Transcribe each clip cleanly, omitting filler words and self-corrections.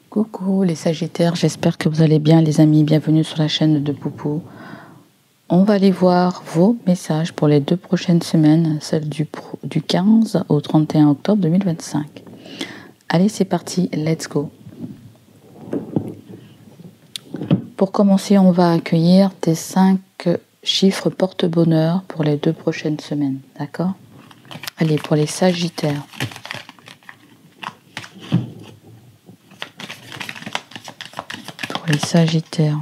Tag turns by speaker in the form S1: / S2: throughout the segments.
S1: Coucou les Sagittaires, j'espère que vous allez bien les amis, bienvenue sur la chaîne de Poupou. On va aller voir vos messages pour les 2 prochaines semaines, celle du 15 au 31 octobre 2025. Allez, c'est parti, let's go. Pour commencer, on va accueillir tes 5 chiffres porte-bonheur pour les 2 prochaines semaines, d'accord? Allez, pour les Sagittaires. Les Sagittaires.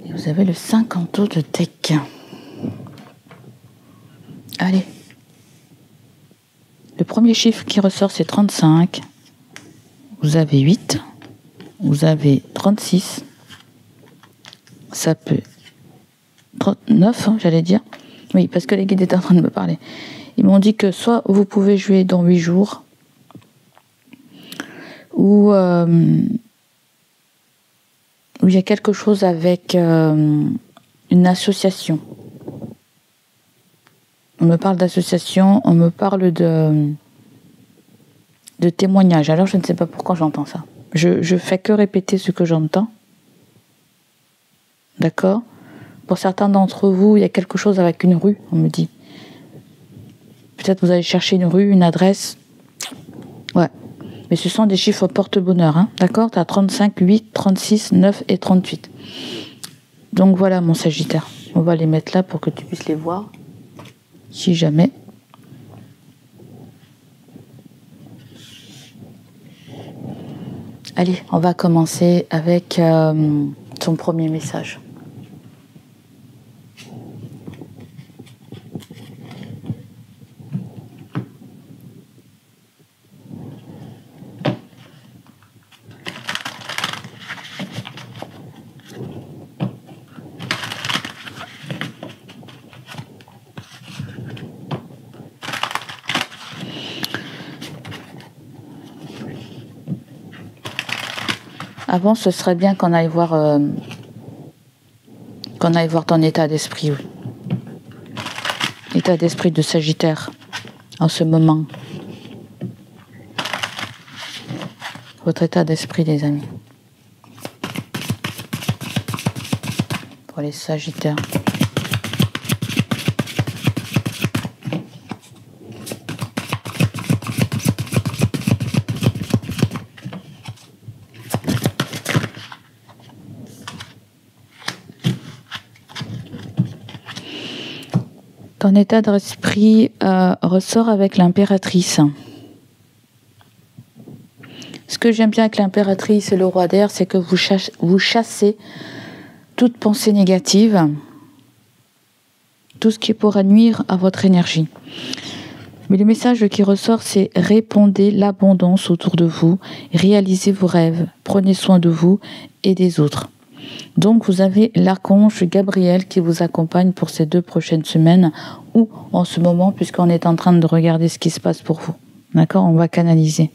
S1: Et vous avez le 50 de deck. Allez, le premier chiffre qui ressort c'est 35, vous avez 8, vous avez 36, ça peut 39 j'allais dire, oui parce que les guides étaient en train de me parler, ils m'ont dit que soit vous pouvez jouer dans 8 jours, ou il y a quelque chose avec une association. On me parle d'association, on me parle de témoignages. Alors je ne sais pas pourquoi j'entends ça. Je fais que répéter ce que j'entends. D'accord? Pour certains d'entre vous, il y a quelque chose avec une rue, on me dit. Peut-être vous allez chercher une rue, une adresse. Ouais. Mais ce sont des chiffres porte-bonheur. Hein? D'accord? Tu as 35, 8, 36, 9 et 38. Donc voilà mon Sagittaire. On va les mettre là pour que tu puisses les voir. Si jamais. Allez, on va commencer avec ton premier message. Avant, ce serait bien qu'on aille voir ton état d'esprit. Oui. État d'esprit de Sagittaire en ce moment. Votre état d'esprit, les amis. Pour les Sagittaires. Ton état d'esprit ressort avec l'impératrice. Ce que j'aime bien avec l'impératrice et le roi d'air, c'est que vous chassez toute pensée négative, tout ce qui pourra nuire à votre énergie. Mais le message qui ressort, c'est répandez l'abondance autour de vous, réalisez vos rêves, prenez soin de vous et des autres. Donc vous avez l'archange Gabriel qui vous accompagne pour ces 2 prochaines semaines ou en ce moment puisqu'on est en train de regarder ce qui se passe pour vous. D'accord? On va canaliser.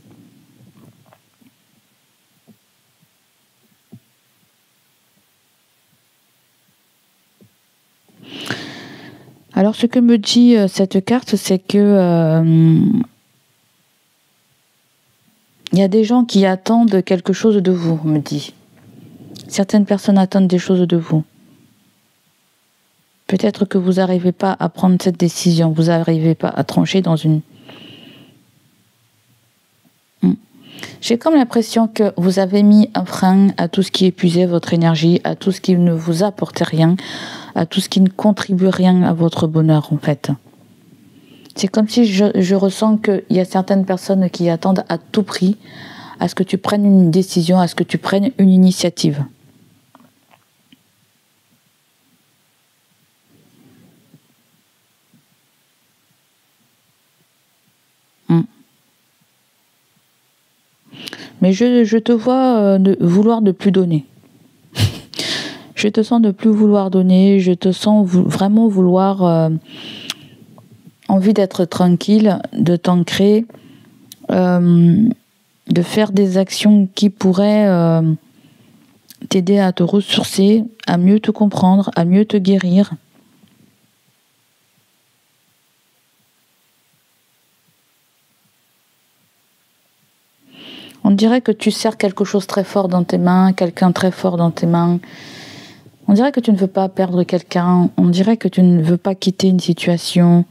S1: Alors ce que me dit cette carte, c'est que il y a des gens qui attendent quelque chose de vous, on me dit. Certaines personnes attendent des choses de vous. Peut-être que vous n'arrivez pas à prendre cette décision, vous n'arrivez pas à trancher dans une... J'ai comme l'impression que vous avez mis un frein à tout ce qui épuisait votre énergie, à tout ce qui ne vous apportait rien, à tout ce qui ne contribue rien à votre bonheur en fait. C'est comme si je ressens qu'il y a certaines personnes qui attendent à tout prix à ce que tu prennes une décision, à ce que tu prennes une initiative. Mais je te vois vouloir ne plus donner. Je te sens ne plus vouloir donner, je te sens vraiment vouloir envie d'être tranquille, de t'ancrer, de faire des actions qui pourraient t'aider à te ressourcer, à mieux te comprendre, à mieux te guérir. On dirait que tu serres quelque chose très fort dans tes mains, quelqu'un très fort dans tes mains. On dirait que tu ne veux pas perdre quelqu'un, on dirait que tu ne veux pas quitter une situation.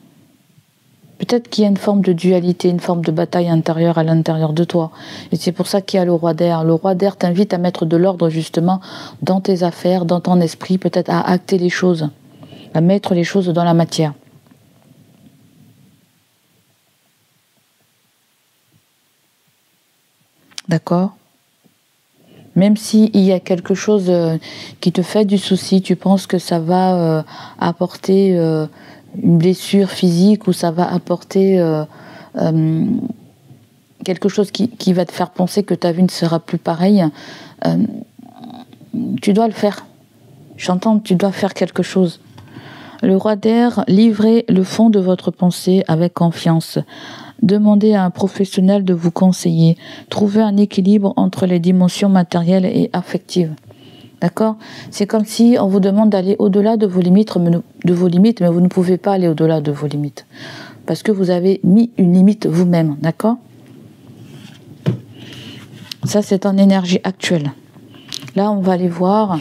S1: Peut-être qu'il y a une forme de dualité, une forme de bataille intérieure à l'intérieur de toi. Et c'est pour ça qu'il y a le roi d'air. Le roi d'air t'invite à mettre de l'ordre justement dans tes affaires, dans ton esprit, peut-être à acter les choses, à mettre les choses dans la matière. D'accord ? Même s'il y a quelque chose qui te fait du souci, tu penses que ça va apporter une blessure physique ou ça va apporter quelque chose qui va te faire penser que ta vie ne sera plus pareille, tu dois le faire. J'entends que tu dois faire quelque chose. Le roi d'air, livrez le fond de votre pensée avec confiance. Demandez à un professionnel de vous conseiller. Trouvez un équilibre entre les dimensions matérielles et affectives. D'accord ? C'est comme si on vous demande d'aller au-delà de vos limites, mais vous ne pouvez pas aller au-delà de vos limites. Parce que vous avez mis une limite vous-même. D'accord ? Ça, c'est en énergie actuelle. Là, on va aller voir...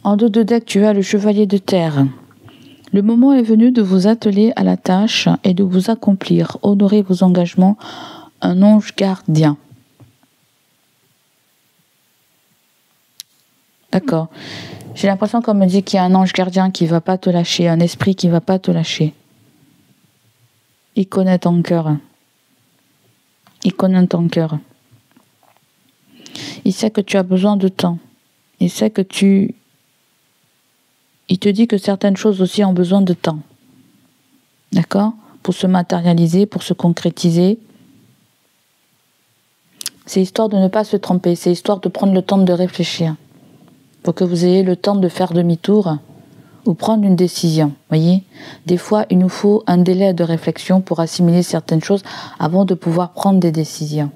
S1: En dos de deck, tu as le chevalier de terre. Le moment est venu de vous atteler à la tâche et de vous accomplir. Honorez vos engagements, un ange gardien. D'accord. J'ai l'impression qu'on me dit qu'il y a un ange gardien qui ne va pas te lâcher, un esprit qui ne va pas te lâcher. Il connaît ton cœur. Il connaît ton cœur. Il sait que tu as besoin de temps. Il sait que Il te dit que certaines choses aussi ont besoin de temps. D'accord ? Pour se matérialiser, pour se concrétiser. C'est histoire de ne pas se tromper. C'est histoire de prendre le temps de réfléchir. Pour que vous ayez le temps de faire demi-tour ou prendre une décision. Voyez ? Des fois, il nous faut un délai de réflexion pour assimiler certaines choses avant de pouvoir prendre des décisions.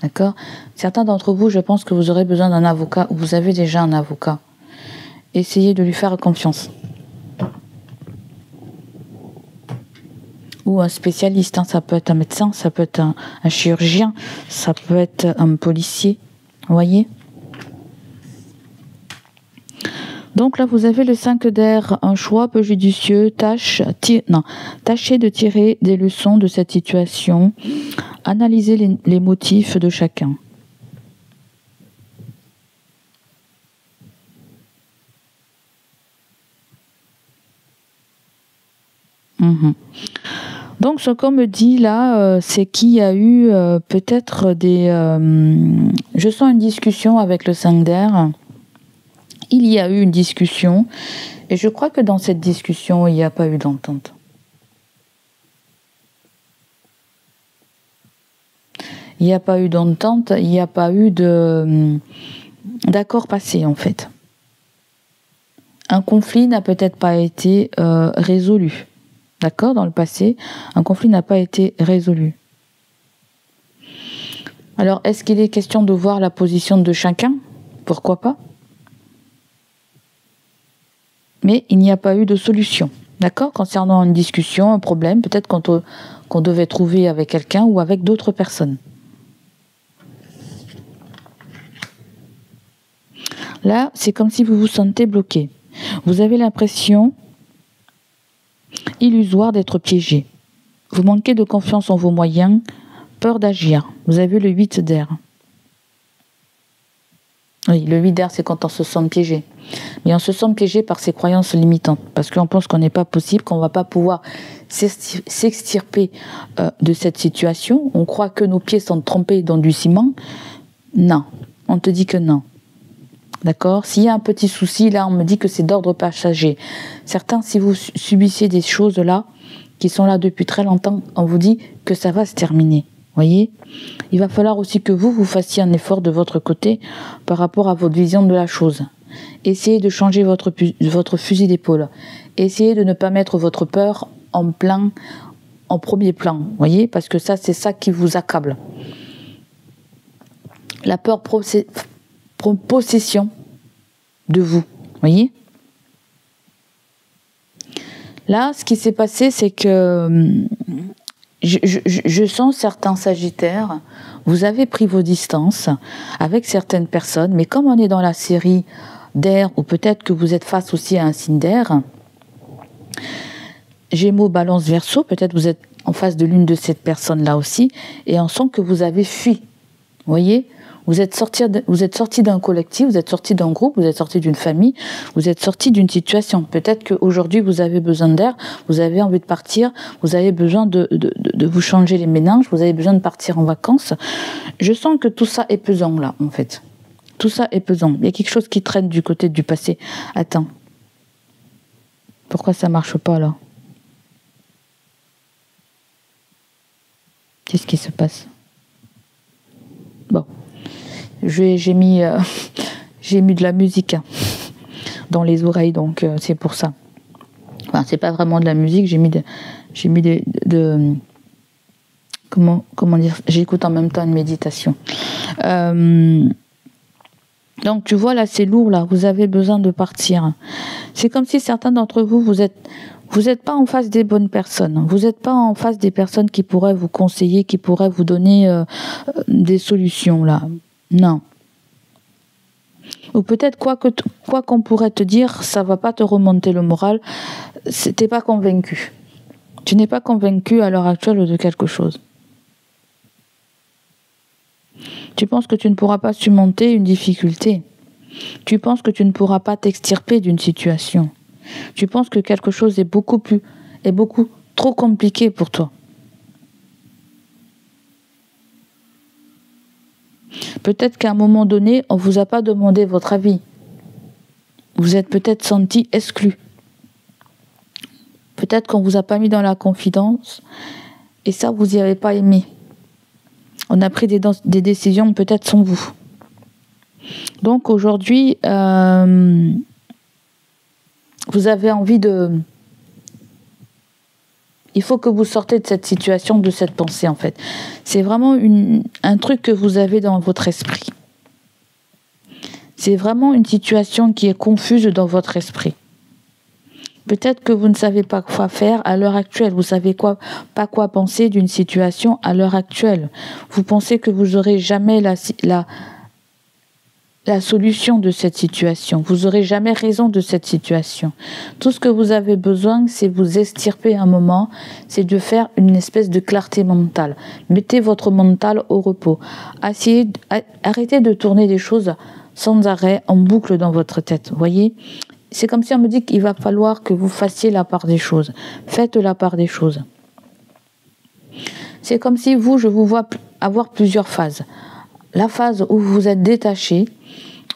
S1: D'accord ? Certains d'entre vous, je pense que vous aurez besoin d'un avocat ou vous avez déjà un avocat. Essayez de lui faire confiance. Ou un spécialiste, hein, ça peut être un médecin, ça peut être un chirurgien, ça peut être un policier. Vous voyez ? Donc là, vous avez le 5 d'air, un choix peu judicieux, tâchez de tirer des leçons de cette situation, analysez les motifs de chacun. Donc ce qu'on me dit là, c'est qu'il y a eu peut-être des... je sens une discussion avec le 5 d'air. Il y a eu une discussion et je crois que dans cette discussion, il n'y a pas eu d'entente. Il n'y a pas eu d'entente, il n'y a pas eu d'accord passé en fait. Un conflit n'a peut-être pas été résolu. D'accord, dans le passé, un conflit n'a pas été résolu. Alors, est-ce qu'il est question de voir la position de chacun ? Pourquoi pas ? Mais il n'y a pas eu de solution. D'accord ? Concernant une discussion, un problème, peut-être qu'on devait trouver avec quelqu'un ou avec d'autres personnes. Là, c'est comme si vous vous sentez bloqué. Vous avez l'impression illusoire d'être piégé. Vous manquez de confiance en vos moyens, peur d'agir. Vous avez le 8 d'air. Oui, le 8 d'air, c'est quand on se sent piégé. Mais on se sent piégé par ses croyances limitantes. Parce qu'on pense qu'on n'est pas possible, qu'on ne va pas pouvoir s'extirper de cette situation. On croit que nos pieds sont trempés dans du ciment. Non, on te dit que non. D'accord? S'il y a un petit souci, là, on me dit que c'est d'ordre passager. Certains, si vous subissez des choses là, qui sont là depuis très longtemps, on vous dit que ça va se terminer. Voyez, il va falloir aussi que vous fassiez un effort de votre côté par rapport à votre vision de la chose. Essayez de changer votre fusil d'épaule. Essayez de ne pas mettre votre peur en premier plan. Voyez, parce que ça, c'est ça qui vous accable. La peur prend possession de vous. Voyez. Là, ce qui s'est passé, c'est que je sens certains sagittaires, vous avez pris vos distances avec certaines personnes, mais comme on est dans la série d'air, ou peut-être que vous êtes face aussi à un signe d'air, Gémeaux, Balance, Verseau, peut-être vous êtes en face de l'une de ces personnes-là aussi, et on sent que vous avez fui. Vous voyez ? Vous êtes sorti d'un collectif, vous êtes sorti d'un groupe, vous êtes sorti d'une famille, vous êtes sorti d'une situation. Peut-être qu'aujourd'hui, vous avez besoin d'air, vous avez envie de partir, vous avez besoin de vous changer les méninges, vous avez besoin de partir en vacances. Je sens que tout ça est pesant, là, en fait. Tout ça est pesant. Il y a quelque chose qui traîne du côté du passé. Attends. Pourquoi ça marche pas, là? Qu'est-ce qui se passe? Bon. J'ai mis de la musique dans les oreilles, donc c'est pour ça. Enfin, c'est pas vraiment de la musique, j'ai mis comment dire, j'écoute en même temps une méditation. Donc tu vois là, c'est lourd là, vous avez besoin de partir. C'est comme si certains d'entre vous, vous êtes pas en face des bonnes personnes. Vous n'êtes pas en face des personnes qui pourraient vous conseiller, qui pourraient vous donner des solutions là. Non. Ou peut-être quoi qu'on pourrait te dire, ça va pas te remonter le moral. T'es pas convaincu. Tu n'es pas convaincu à l'heure actuelle de quelque chose. Tu penses que tu ne pourras pas surmonter une difficulté. Tu penses que tu ne pourras pas t'extirper d'une situation. Tu penses que quelque chose est beaucoup trop compliqué pour toi. Peut-être qu'à un moment donné, on ne vous a pas demandé votre avis. Vous êtes peut-être senti exclu. Peut-être qu'on ne vous a pas mis dans la confidence et ça, vous n'y avez pas aimé. On a pris des décisions peut-être sans vous. Donc aujourd'hui, vous avez envie de... Il faut que vous sortez de cette situation, de cette pensée en fait. C'est vraiment un truc que vous avez dans votre esprit. C'est vraiment une situation qui est confuse dans votre esprit. Peut-être que vous ne savez pas quoi faire à l'heure actuelle. Vous ne savez pas quoi penser d'une situation à l'heure actuelle. Vous pensez que vous n'aurez jamais la solution de cette situation. Vous n'aurez jamais raison de cette situation. Tout ce que vous avez besoin, c'est vous extirper un moment, c'est de faire une espèce de clarté mentale. Mettez votre mental au repos. Arrêtez de tourner des choses sans arrêt, en boucle dans votre tête. Vous voyez ? C'est comme si on me dit qu'il va falloir que vous fassiez la part des choses. Faites la part des choses. C'est comme si je vous vois avoir plusieurs phases. La phase où vous êtes détaché,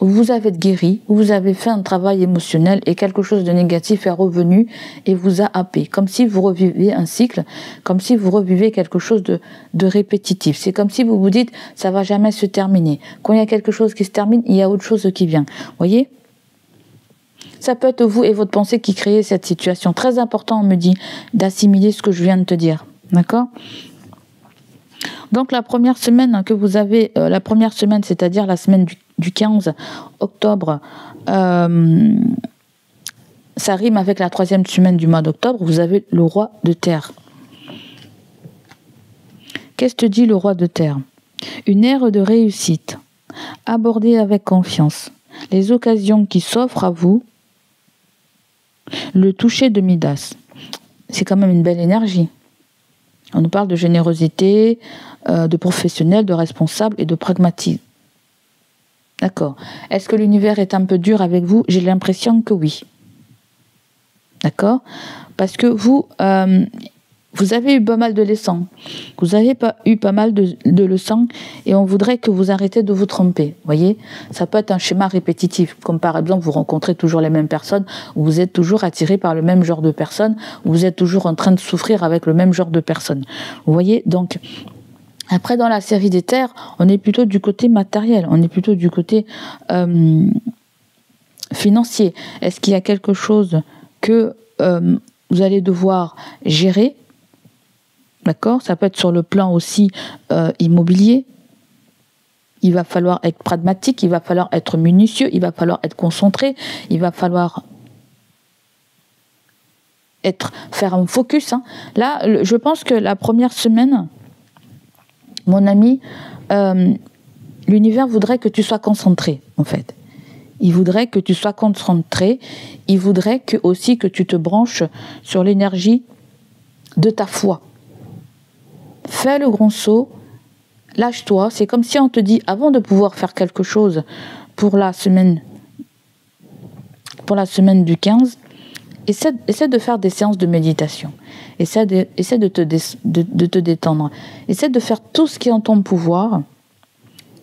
S1: où vous avez guéri, où vous avez fait un travail émotionnel et quelque chose de négatif est revenu et vous a happé. Comme si vous reviviez un cycle, comme si vous revivez quelque chose de répétitif. C'est comme si vous vous dites, ça va jamais se terminer. Quand il y a quelque chose qui se termine, il y a autre chose qui vient. Voyez ? Ça peut être vous et votre pensée qui créez cette situation. Très important, on me dit, d'assimiler ce que je viens de te dire. D'accord ? Donc la première semaine que vous avez, c'est-à-dire la semaine du 15 octobre, ça rime avec la 3e semaine du mois d'octobre, vous avez le roi de terre. Qu'est-ce que dit le roi de terre ? Une ère de réussite, abordée avec confiance. Les occasions qui s'offrent à vous Le toucher de Midas, c'est quand même une belle énergie. On nous parle de générosité, de professionnel, de responsable et de pragmatisme. D'accord. Est-ce que l'univers est un peu dur avec vous? J'ai l'impression que oui. D'accord? Parce que vous avez eu pas mal de leçons. Vous avez eu pas mal de leçons et on voudrait que vous arrêtez de vous tromper. Voyez? Ça peut être un schéma répétitif. Comme par exemple, vous rencontrez toujours les mêmes personnes, ou vous êtes toujours attiré par le même genre de personnes, ou vous êtes toujours en train de souffrir avec le même genre de personnes. Vous voyez? Donc, après, dans la série des terres, on est plutôt du côté matériel, on est plutôt du côté financier. Est-ce qu'il y a quelque chose que vous allez devoir gérer? D'accord? Ça peut être sur le plan aussi immobilier. Il va falloir être pragmatique, il va falloir être minutieux, il va falloir être concentré, il va falloir faire un focus. Hein. Là, je pense que la première semaine, mon ami, l'univers voudrait que tu sois concentré, en fait. Il voudrait que tu sois concentré. Il voudrait aussi que tu te branches sur l'énergie de ta foi. Fais le grand saut, lâche-toi. C'est comme si on te dit, avant de pouvoir faire quelque chose pour la semaine du 15, essaie de faire des séances de méditation. Essaie de te détendre. Essaie de faire tout ce qui est en ton pouvoir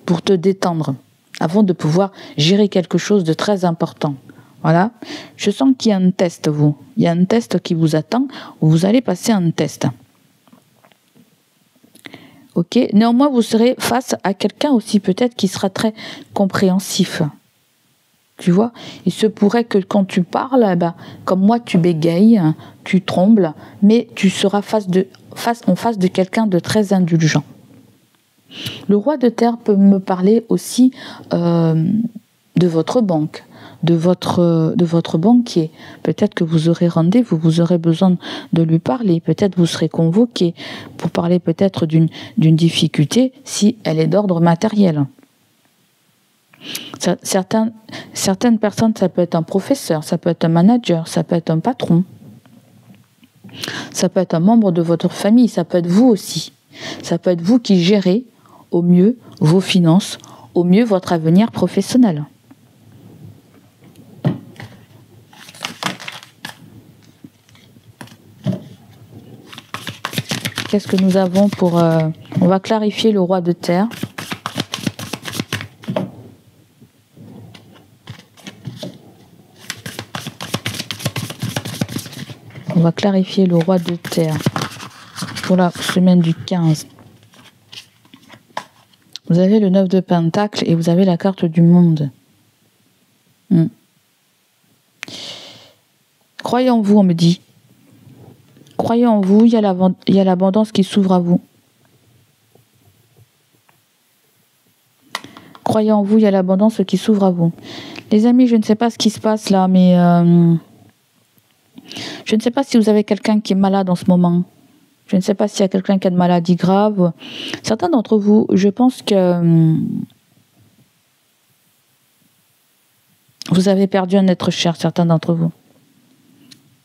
S1: pour te détendre, avant de pouvoir gérer quelque chose de très important. Voilà. Je sens qu'il y a un test, vous. Il y a un test qui vous attend, où vous allez passer un test. Ok. Néanmoins, vous serez face à quelqu'un aussi, peut-être, qui sera très compréhensif. Tu vois, il se pourrait que quand tu parles, comme moi, tu bégayes, tu trembles, mais tu seras en face de quelqu'un de très indulgent. Le roi de terre peut me parler aussi de votre banque, de votre banquier. Peut-être que vous aurez rendez-vous, vous aurez besoin de lui parler. Peut-être vous serez convoqué pour parler peut-être d'une difficulté si elle est d'ordre matériel. Certaines personnes, ça peut être un professeur, ça peut être un manager, ça peut être un patron. Ça peut être un membre de votre famille, ça peut être vous aussi. Ça peut être vous qui gérez au mieux vos finances, au mieux votre avenir professionnel. Qu'est-ce que nous avons pour... on va clarifier le roi de terre. On va clarifier le roi de terre pour la semaine du 15. Vous avez le 9 de Pentacle et vous avez la carte du monde. Croyez en vous, on me dit. Croyez en vous, il y a l'abondance qui s'ouvre à vous. Croyez en vous, il y a l'abondance qui s'ouvre à vous. Les amis, je ne sais pas ce qui se passe là, mais je ne sais pas si vous avez quelqu'un qui est malade en ce moment. Je ne sais pas s'il y a quelqu'un qui a une maladie grave. Certains d'entre vous, je pense que vous avez perdu un être cher, certains d'entre vous.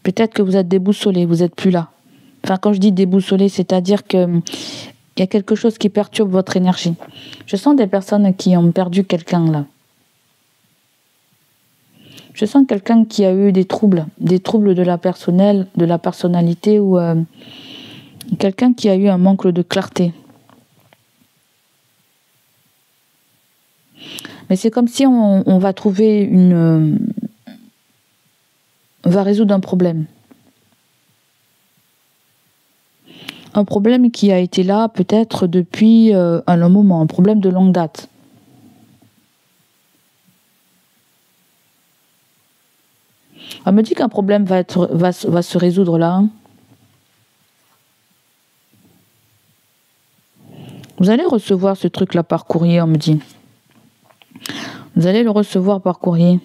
S1: Peut-être que vous êtes déboussolés, vous n'êtes plus là. Enfin, quand je dis déboussolés, c'est-à-dire que il y a quelque chose qui perturbe votre énergie. Je sens des personnes qui ont perdu quelqu'un là. Je sens quelqu'un qui a eu des troubles de la personnalité ou quelqu'un qui a eu un manque de clarté. Mais c'est comme si on va trouver on va résoudre un problème. Un problème qui a été là peut-être depuis un long moment, un problème de longue date. On me dit qu'un problème va se résoudre là. Hein. Vous allez recevoir ce truc-là par courrier, on me dit. Vous allez le recevoir par courrier.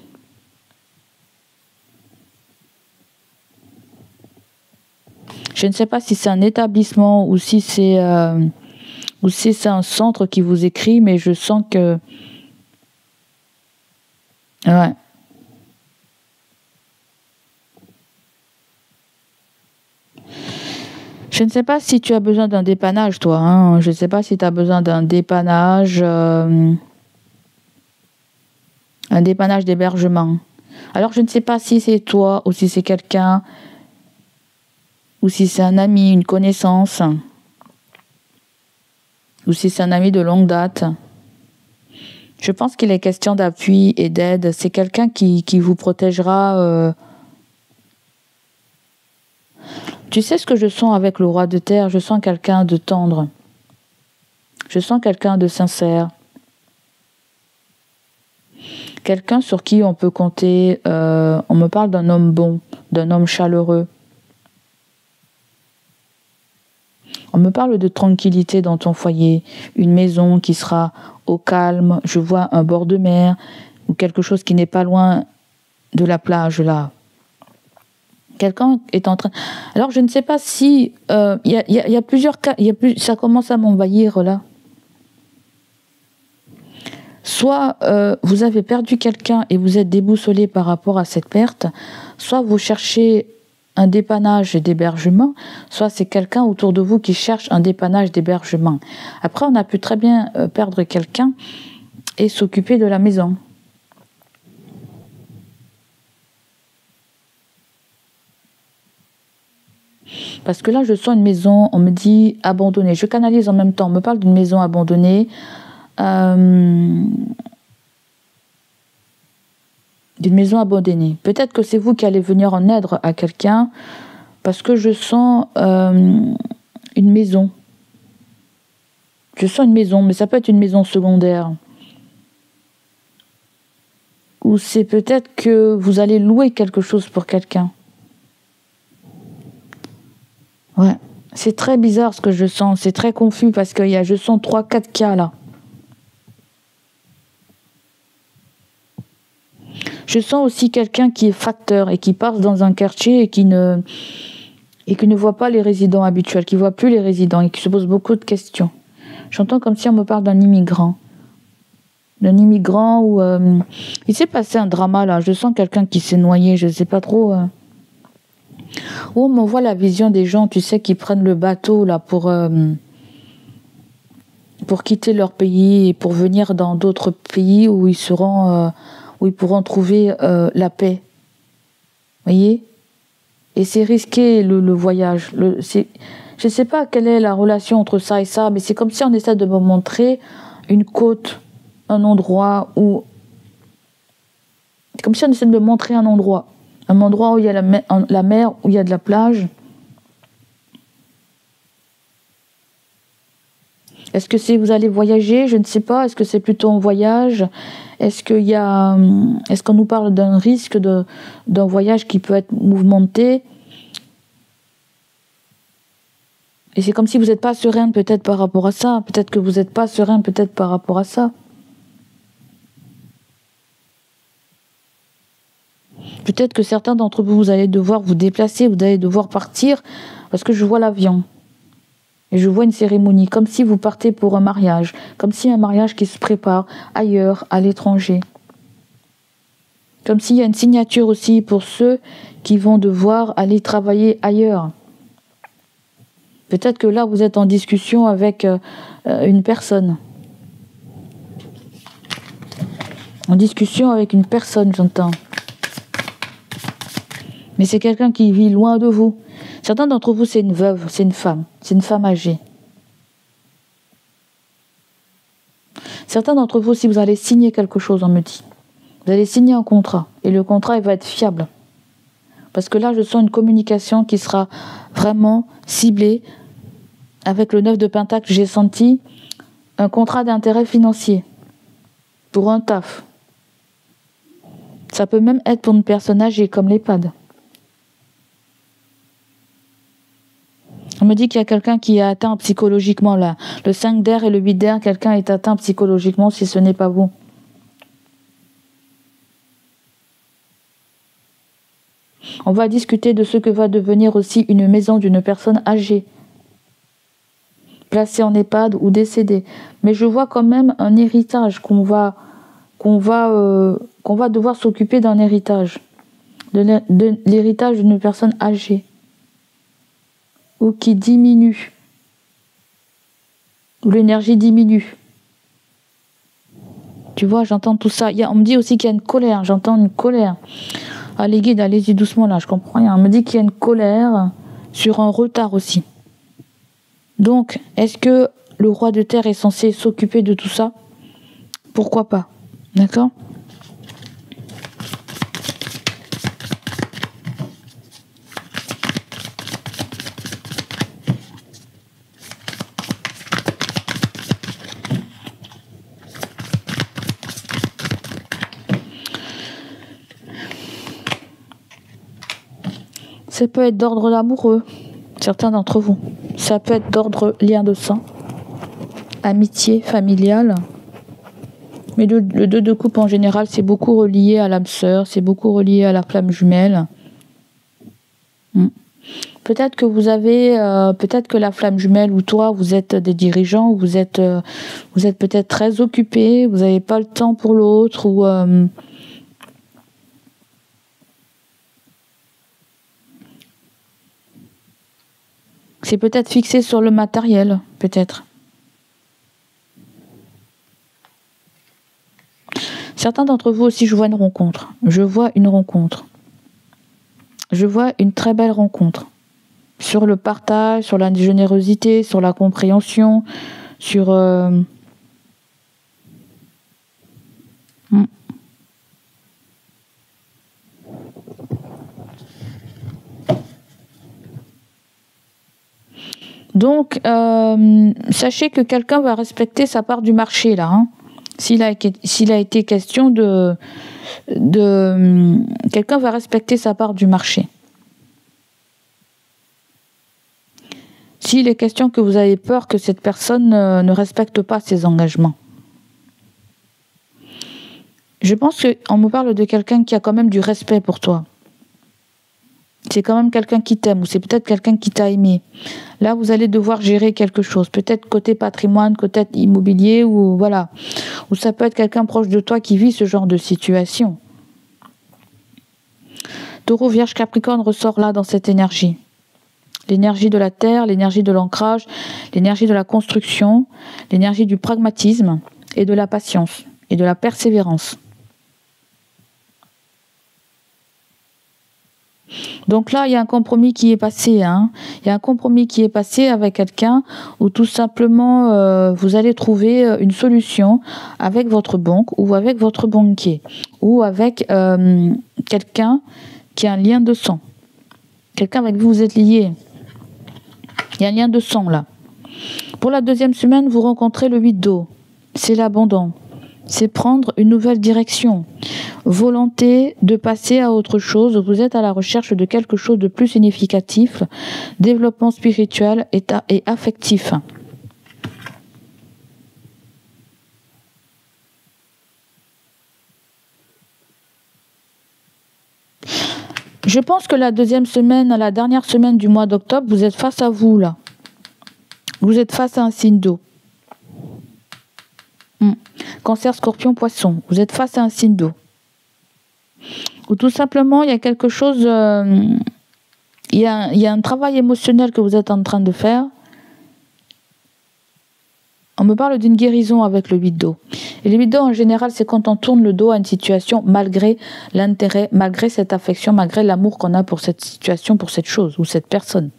S1: Je ne sais pas si c'est un établissement ou si c'est un centre qui vous écrit, mais je sens que... Ouais. Je ne sais pas si tu as besoin d'un dépannage, toi. Hein. Je ne sais pas si tu as besoin d'un dépannage, un dépannage d'hébergement. Alors, je ne sais pas si c'est toi ou si c'est quelqu'un, ou si c'est un ami, une connaissance, ou si c'est un ami de longue date. Je pense qu'il est question d'appui et d'aide. C'est quelqu'un qui vous protégera. Tu sais ce que je sens avec le roi de terre? Je sens quelqu'un de tendre. Je sens quelqu'un de sincère. Quelqu'un sur qui on peut compter. On me parle d'un homme bon, d'un homme chaleureux. On me parle de tranquillité dans ton foyer, une maison qui sera au calme, je vois un bord de mer, ou quelque chose qui n'est pas loin de la plage là. Quelqu'un est en train... Alors je ne sais pas si... y a plusieurs cas, ça commence à m'envahir là. Soit vous avez perdu quelqu'un et vous êtes déboussolé par rapport à cette perte, soit vous cherchez un dépannage d'hébergement, soit c'est quelqu'un autour de vous qui cherche un dépannage d'hébergement. Après, on a pu très bien perdre quelqu'un et s'occuper de la maison. Parce que là, je sens une maison, on me dit abandonnée. Je canalise en même temps, on me parle d'une maison abandonnée. D'une maison abandonnée. Peut-être que c'est vous qui allez venir en aide à quelqu'un, parce que je sens une maison. Je sens une maison, mais ça peut être une maison secondaire. Ou c'est peut-être que vous allez louer quelque chose pour quelqu'un. Ouais, c'est très bizarre ce que je sens, c'est très confus parce que je sens 3-4 cas là. Je sens aussi quelqu'un qui est facteur et qui passe dans un quartier et qui ne voit pas les résidents habituels, qui ne voit plus les résidents et qui se pose beaucoup de questions. J'entends comme si on me parle d'un immigrant. D'un immigrant où il s'est passé un drama là. Je sens quelqu'un qui s'est noyé, je ne sais pas trop. Où on m'envoie la vision des gens, tu sais, qui prennent le bateau là pour quitter leur pays et pour venir dans d'autres pays où ils seront... où ils pourront trouver la paix. Vous voyez? Et c'est risqué le voyage. Je ne sais pas quelle est la relation entre ça et ça, mais c'est comme si on essaie de me montrer une côte, un endroit où... C'est comme si on essaie de me montrer un endroit où il y a la mer, où il y a de la plage. Est-ce que vous allez voyager? Je ne sais pas. Est-ce que c'est plutôt un voyage? Est-ce qu'on nous parle d'un risque d'un voyage qui peut être mouvementé? Et c'est comme si vous n'êtes pas serein peut-être par rapport à ça. Peut-être que vous n'êtes pas serein peut-être par rapport à ça. Peut-être que certains d'entre vous, vous allez devoir vous déplacer, vous allez devoir partir, parce que je vois l'avion. Et je vois une cérémonie, comme si vous partez pour un mariage, comme si un mariage qui se prépare ailleurs, à l'étranger. Comme s'il y a une signature aussi pour ceux qui vont devoir aller travailler ailleurs. Peut-être que là, vous êtes en discussion avec une personne. En discussion avec une personne, j'entends. Mais c'est quelqu'un qui vit loin de vous. Certains d'entre vous, c'est une veuve, c'est une femme âgée. Certains d'entre vous, si vous allez signer quelque chose, on me dit, vous allez signer un contrat, et le contrat, il va être fiable. Parce que là, je sens une communication qui sera vraiment ciblée. Avec le 9 de Pentacle, j'ai senti un contrat d'intérêt financier pour un taf. Ça peut même être pour une personne âgée, comme l'EHPAD. On me dit qu'il y a quelqu'un qui est atteint psychologiquement là. Le 5 d'air et le 8 d'air, quelqu'un est atteint psychologiquement si ce n'est pas vous. On va discuter de ce que va devenir aussi une maison d'une personne âgée, placée en EHPAD ou décédée. Mais je vois quand même un héritage qu'on va devoir s'occuper d'un héritage, de l'héritage d'une personne âgée. ou qui diminue, ou l'énergie diminue. Tu vois, j'entends tout ça. On me dit aussi qu'il y a une colère, j'entends une colère. Ah, les guides, allez-y doucement là, je comprends rien. On me dit qu'il y a une colère sur un retard aussi. Donc, est-ce que le roi de terre est censé s'occuper de tout ça? Pourquoi pas? D'accord? Ça peut être d'ordre amoureux, certains d'entre vous. Ça peut être d'ordre lien de sang, amitié, familiale. Mais le 2 de coupe en général, c'est beaucoup relié à l'âme sœur, c'est beaucoup relié à la flamme jumelle. Peut-être que vous avez, peut-être que la flamme jumelle ou toi, vous êtes des dirigeants, vous êtes peut-être très occupés, vous n'avez pas le temps pour l'autre, ou c'est peut-être fixé sur le matériel, peut-être. Certains d'entre vous aussi, je vois une rencontre. Je vois une rencontre. Je vois une très belle rencontre. Sur le partage, sur la générosité, sur la compréhension, sur... Donc, sachez que quelqu'un va respecter sa part du marché, là. Hein. S'il a été question de quelqu'un va respecter sa part du marché. S'il est question que vous avez peur que cette personne ne respecte pas ses engagements. Je pense qu'on me parle de quelqu'un qui a quand même du respect pour toi. C'est quand même quelqu'un qui t'aime, ou c'est peut-être quelqu'un qui t'a aimé. Là, vous allez devoir gérer quelque chose, peut-être côté patrimoine, côté immobilier, ou voilà. Ou ça peut être quelqu'un proche de toi qui vit ce genre de situation. Taureau, Vierge, Capricorne ressort là dans cette énergie. L'énergie de la terre, l'énergie de l'ancrage, l'énergie de la construction, l'énergie du pragmatisme et de la patience et de la persévérance. Donc là, il y a un compromis qui est passé. Hein. Il y a un compromis qui est passé avec quelqu'un où tout simplement vous allez trouver une solution avec votre banque ou avec votre banquier ou avec quelqu'un qui a un lien de sang. Quelqu'un avec qui vous êtes lié. Il y a un lien de sang là. Pour la deuxième semaine, vous rencontrez le 8 d'eau. C'est l'abandon. C'est prendre une nouvelle direction. Volonté de passer à autre chose. Vous êtes à la recherche de quelque chose de plus significatif. Développement spirituel et affectif. Je pense que la deuxième semaine, la dernière semaine du mois d'octobre, vous êtes face à vous là. Vous êtes face à un signe d'eau. Cancer, Scorpion, Poisson. Vous êtes face à un signe d'eau. Ou tout simplement, il y a quelque chose... il y a un travail émotionnel que vous êtes en train de faire. On me parle d'une guérison avec le 8 d'eau. Et le 8 d'eau, en général, c'est quand on tourne le dos à une situation malgré l'intérêt, malgré cette affection, malgré l'amour qu'on a pour cette situation, pour cette chose ou cette personne.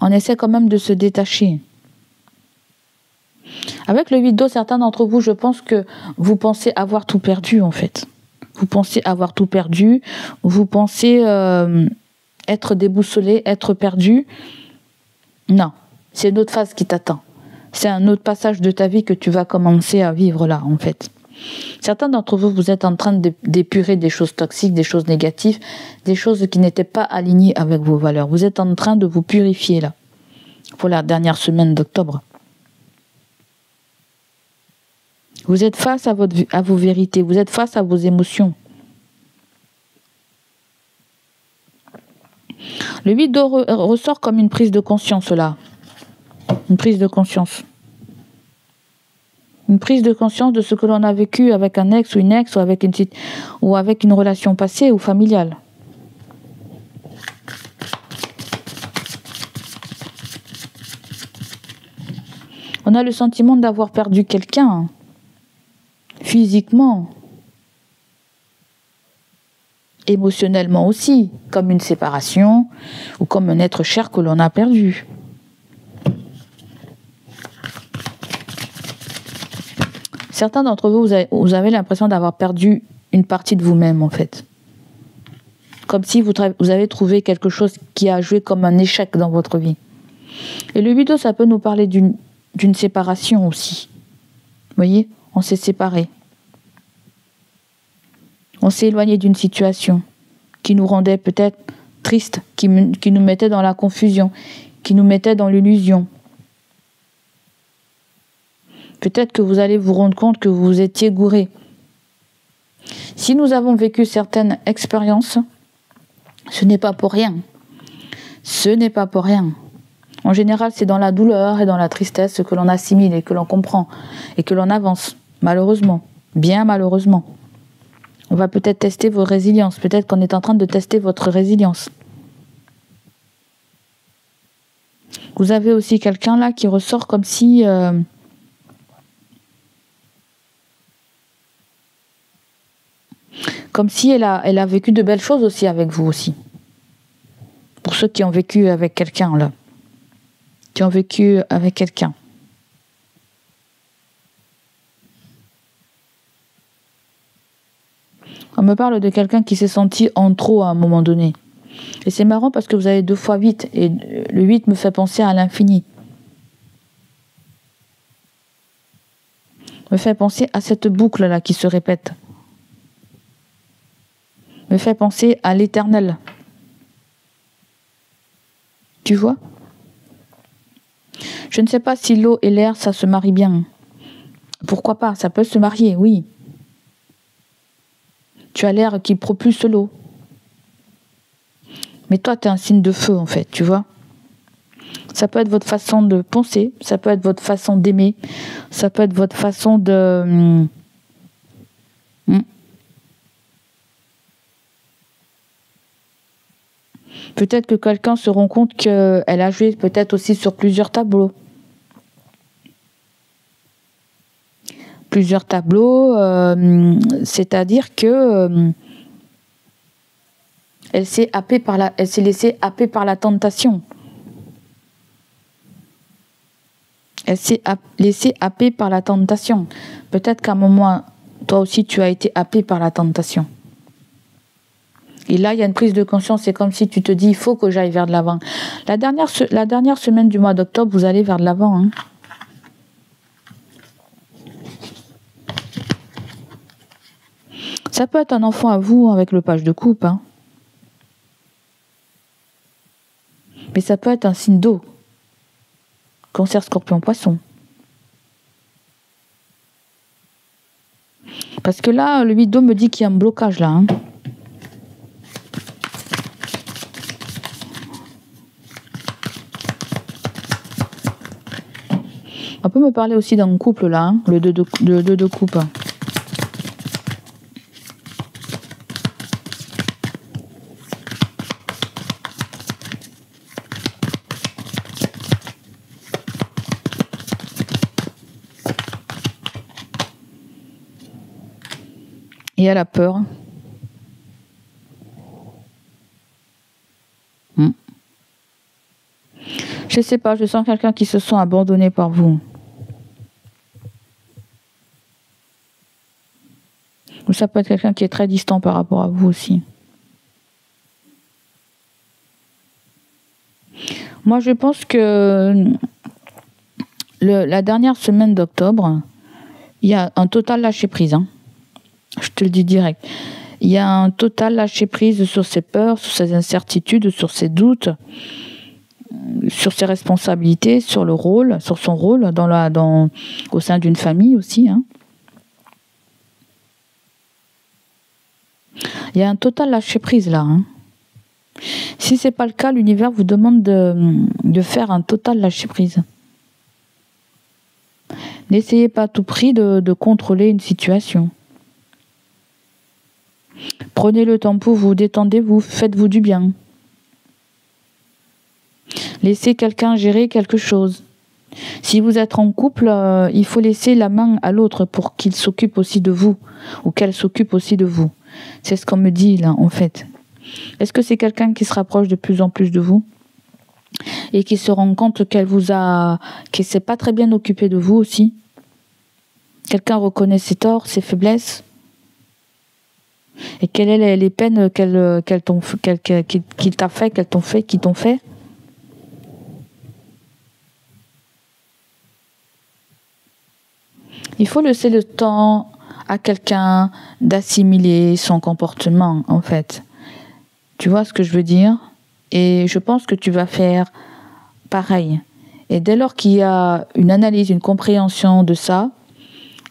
S1: On essaie quand même de se détacher. Avec le 8 d'eau, certains d'entre vous, je pense que vous pensez avoir tout perdu, en fait. Vous pensez avoir tout perdu. Vous pensez être déboussolé, être perdu. Non, c'est une autre phase qui t'attend. C'est un autre passage de ta vie que tu vas commencer à vivre là, en fait. Certains d'entre vous, vous êtes en train d'épurer des choses toxiques, des choses négatives, des choses qui n'étaient pas alignées avec vos valeurs. Vous êtes en train de vous purifier là, pour la dernière semaine d'octobre. Vous êtes face à vos vérités, vous êtes face à vos émotions. Le 8 d'eau ressort comme une prise de conscience là. Une prise de conscience. Une prise de conscience de ce que l'on a vécu avec un ex ou une ex ou avec une relation passée ou familiale. On a le sentiment d'avoir perdu quelqu'un, physiquement, émotionnellement aussi, comme une séparation ou comme un être cher que l'on a perdu. Certains d'entre vous, vous avez l'impression d'avoir perdu une partie de vous-même, en fait. Comme si vous avez trouvé quelque chose qui a joué comme un échec dans votre vie. Et le 8-2, ça peut nous parler d'une séparation aussi. Vous voyez, on s'est séparés. On s'est éloigné d'une situation qui nous rendait peut-être tristes, qui nous mettait dans la confusion, qui nous mettait dans l'illusion. Peut-être que vous allez vous rendre compte que vous étiez gouré. Si nous avons vécu certaines expériences, ce n'est pas pour rien. Ce n'est pas pour rien. En général, c'est dans la douleur et dans la tristesse que l'on assimile et que l'on comprend et que l'on avance, malheureusement, bien malheureusement. On va peut-être tester vos résiliences, peut-être qu'on est en train de tester votre résilience. Vous avez aussi quelqu'un là qui ressort comme si... Comme si elle a vécu de belles choses aussi avec vous aussi. Pour ceux qui ont vécu avec quelqu'un là. Qui ont vécu avec quelqu'un. On me parle de quelqu'un qui s'est senti en trop à un moment donné. Et c'est marrant parce que vous avez 2 fois 8 et le 8 me fait penser à l'infini. Me fait penser à cette boucle là qui se répète. Me fait penser à l'éternel. Tu vois? Je ne sais pas si l'eau et l'air, ça se marie bien. Pourquoi pas? Ça peut se marier, oui. Tu as l'air qui propulse l'eau. Mais toi, tu es un signe de feu, en fait, tu vois? Ça peut être votre façon de penser, ça peut être votre façon d'aimer, ça peut être votre façon de... Peut-être que quelqu'un se rend compte qu'elle a joué peut-être aussi sur plusieurs tableaux. Plusieurs tableaux, c'est-à-dire que elle s'est laissée happer par la tentation. Elle s'est laissée happer par la tentation. Peut-être qu'à un moment, toi aussi, tu as été happé par la tentation. Et là, il y a une prise de conscience. C'est comme si tu te dis, il faut que j'aille vers de l'avant. La dernière semaine du mois d'octobre, vous allez vers de l'avant. Hein. Ça peut être un enfant à vous avec le page de coupe. Hein. Mais ça peut être un signe d'eau. Cancer, Scorpion, Poisson. Parce que là, le 8 d'eau me dit qu'il y a un blocage là. Hein. On peut me parler aussi d'un couple là, hein, le 2 de coupe. Et elle a peur. Je sais pas, je sens quelqu'un qui se sent abandonné par vous. Ou ça peut être quelqu'un qui est très distant par rapport à vous aussi. Moi, je pense que la dernière semaine d'octobre, il y a un total lâcher-prise. Hein. Je te le dis direct. Il y a un total lâcher-prise sur ses peurs, sur ses incertitudes, sur ses doutes, sur ses responsabilités, sur le rôle, sur son rôle au sein d'une famille aussi. Hein. Il y a un total lâcher-prise là. Hein. Si ce n'est pas le cas, l'univers vous demande de faire un total lâcher-prise. N'essayez pas à tout prix de contrôler une situation. Prenez le temps pour vous, détendez-vous, faites-vous du bien. Laissez quelqu'un gérer quelque chose. Si vous êtes en couple, il faut laisser la main à l'autre pour qu'il s'occupe aussi de vous, ou qu'elle s'occupe aussi de vous. C'est ce qu'on me dit là, en fait. Est-ce que c'est quelqu'un qui se rapproche de plus en plus de vous et qui se rend compte qu'elle s'est pas très bien occupée de vous aussi? Quelqu'un reconnaît ses torts, ses faiblesses, et quelles sont les peines qu'ils t'ont fait? Il faut laisser le temps à quelqu'un d'assimiler son comportement, en fait. Tu vois ce que je veux dire? Et je pense que tu vas faire pareil. Et dès lors qu'il y a une analyse, une compréhension de ça,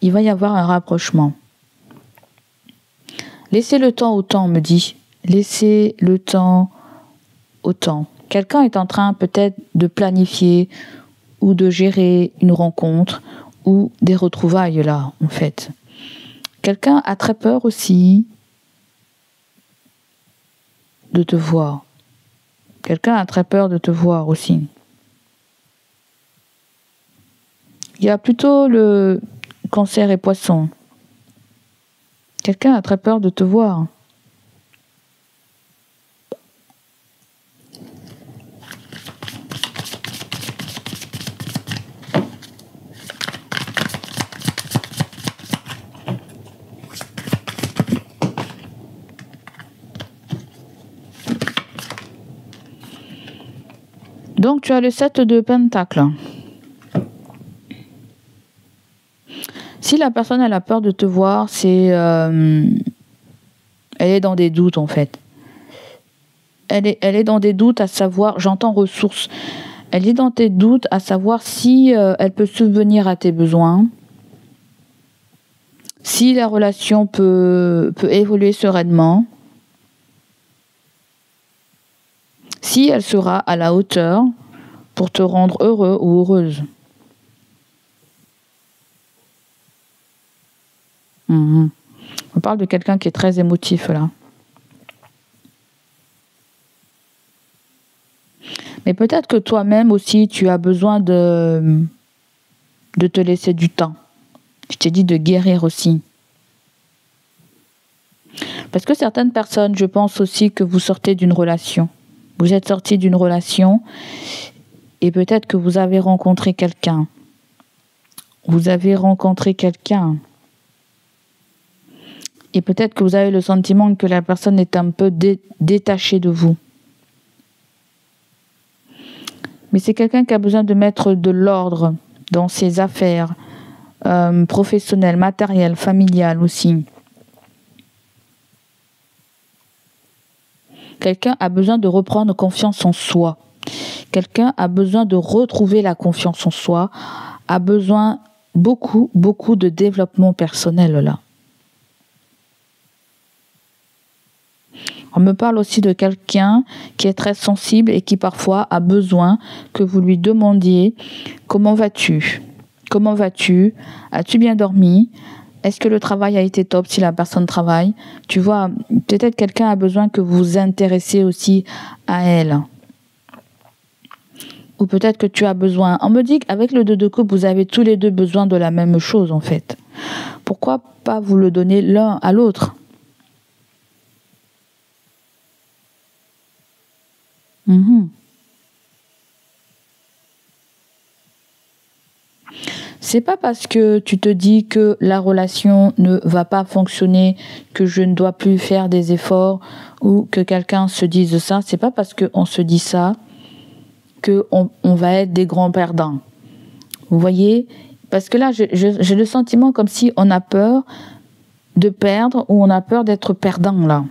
S1: il va y avoir un rapprochement. Laissez le temps au temps, me dit. Laissez le temps au temps. Quelqu'un est en train peut-être de planifier ou de gérer une rencontre ou des retrouvailles là, en fait. Quelqu'un a très peur aussi de te voir. Quelqu'un a très peur de te voir aussi. Il y a plutôt le Cancer et Poisson. Quelqu'un a très peur de te voir. Donc tu as le 7 de Pentacles. Si la personne elle a peur de te voir, elle est dans des doutes en fait. Elle est dans des doutes à savoir, j'entends ressources. Elle est dans tes doutes à savoir si elle peut subvenir à tes besoins, si la relation peut évoluer sereinement, si elle sera à la hauteur pour te rendre heureux ou heureuse. On parle de quelqu'un qui est très émotif là. Mais peut-être que toi-même aussi tu as besoin de te laisser du temps. Je t'ai dit de guérir aussi. Parce que certaines personnes, je pense aussi que vous sortez d'une relation. Vous êtes sorti d'une relation et peut-être que vous avez rencontré quelqu'un. Vous avez rencontré quelqu'un. Et peut-être que vous avez le sentiment que la personne est un peu détachée de vous. Mais c'est quelqu'un qui a besoin de mettre de l'ordre dans ses affaires professionnelles, matérielles, familiales aussi. Quelqu'un a besoin de reprendre confiance en soi. Quelqu'un a besoin de retrouver la confiance en soi, a besoin beaucoup de développement personnel là. On me parle aussi de quelqu'un qui est très sensible et qui parfois a besoin que vous lui demandiez « Comment vas-tu ? Comment vas-tu ? As-tu bien dormi ? Est-ce que le travail a été top si la personne travaille ?» Tu vois, peut-être quelqu'un a besoin que vous vous intéressiez aussi à elle. Ou peut-être que tu as besoin... On me dit qu'avec le 2 de coupe, vous avez tous les deux besoin de la même chose en fait. Pourquoi pas vous le donner l'un à l'autre ? C'est pas parce que tu te dis que la relation ne va pas fonctionner, que je ne dois plus faire des efforts ou que quelqu'un se dise ça. C'est pas parce qu'on se dit ça qu'on va être des grands perdants. Vous voyez ? Parce que là, j'ai le sentiment comme si on a peur de perdre ou on a peur d'être perdant là.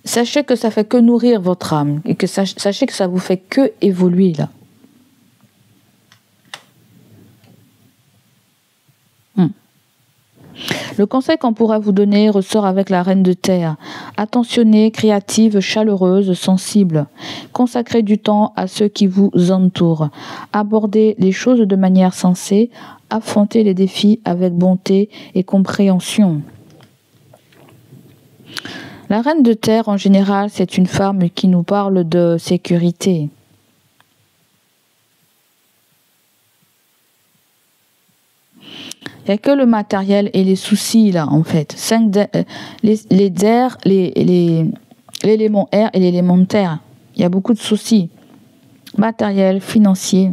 S1: Sachez que ça fait que nourrir votre âme et que sachez que ça vous fait que évoluer là. Le conseil qu'on pourra vous donner ressort avec la reine de terre. Attentionnée, créative, chaleureuse, sensible. Consacrez du temps à ceux qui vous entourent. Abordez les choses de manière sensée. Affrontez les défis avec bonté et compréhension. La reine de terre, en général, c'est une femme qui nous parle de sécurité. Il n'y a que le matériel et les soucis là en fait. L'élément air et l'élément terre. Il y a beaucoup de soucis. Matériel, financier.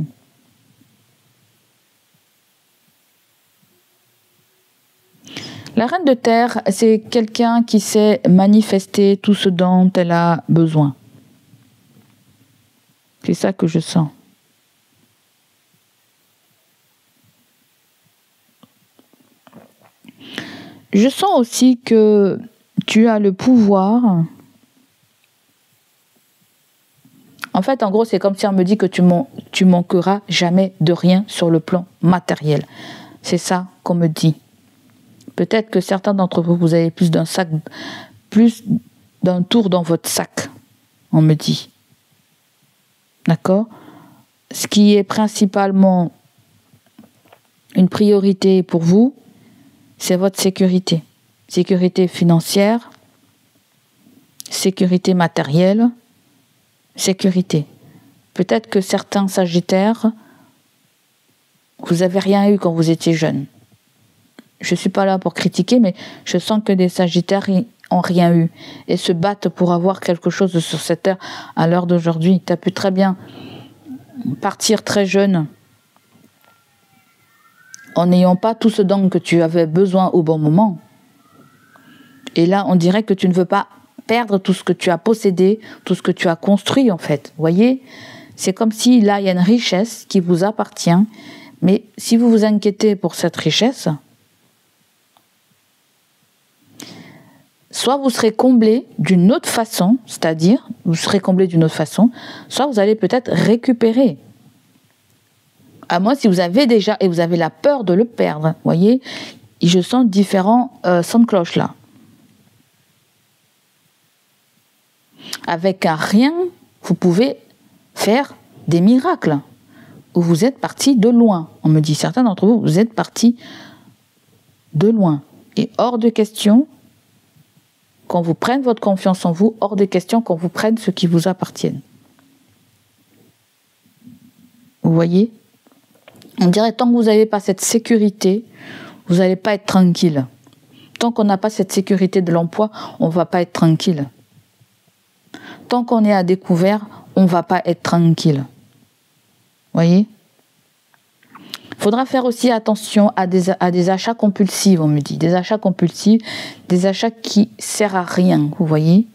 S1: La reine de terre, c'est quelqu'un qui sait manifester tout ce dont elle a besoin. C'est ça que je sens. Je sens aussi que tu as le pouvoir. En fait, en gros, c'est comme si on me dit que tu manqueras jamais de rien sur le plan matériel. C'est ça qu'on me dit. Peut-être que certains d'entre vous, vous avez plus d'un tour dans votre sac, on me dit. D'accord ? Ce qui est principalement une priorité pour vous, c'est votre sécurité. Sécurité financière, sécurité matérielle, sécurité. Peut-être que certains Sagittaires, vous n'avez rien eu quand vous étiez jeune. Je ne suis pas là pour critiquer, mais je sens que des Sagittaires n'ont rien eu et se battent pour avoir quelque chose sur cette terre à l'heure d'aujourd'hui. Tu as pu très bien partir très jeune en n'ayant pas tout ce dont que tu avais besoin au bon moment. Et là, on dirait que tu ne veux pas perdre tout ce que tu as possédé, tout ce que tu as construit en fait. Vous voyez ? C'est comme si là, il y a une richesse qui vous appartient, mais si vous vous inquiétez pour cette richesse, soit vous serez comblé d'une autre façon, c'est-à-dire, vous serez comblé d'une autre façon, soit vous allez peut-être récupérer. À moins si vous avez déjà, et vous avez la peur de le perdre, vous voyez, et je sens différents sons de cloche là. Avec un rien, vous pouvez faire des miracles. Où vous êtes parti de loin. On me dit, certains d'entre vous, vous êtes partis de loin. Et hors de question qu'on vous prenne votre confiance en vous, hors de question qu'on vous prenne ce qui vous appartienne. Vous voyez ? On dirait tant que vous n'avez pas cette sécurité, vous n'allez pas être tranquille. Tant qu'on n'a pas cette sécurité de l'emploi, on ne va pas être tranquille. Tant qu'on est à découvert, on ne va pas être tranquille. Vous voyez ? Il faudra faire aussi attention à des achats compulsifs, on me dit. Des achats compulsifs, des achats qui ne servent à rien, vous voyez ?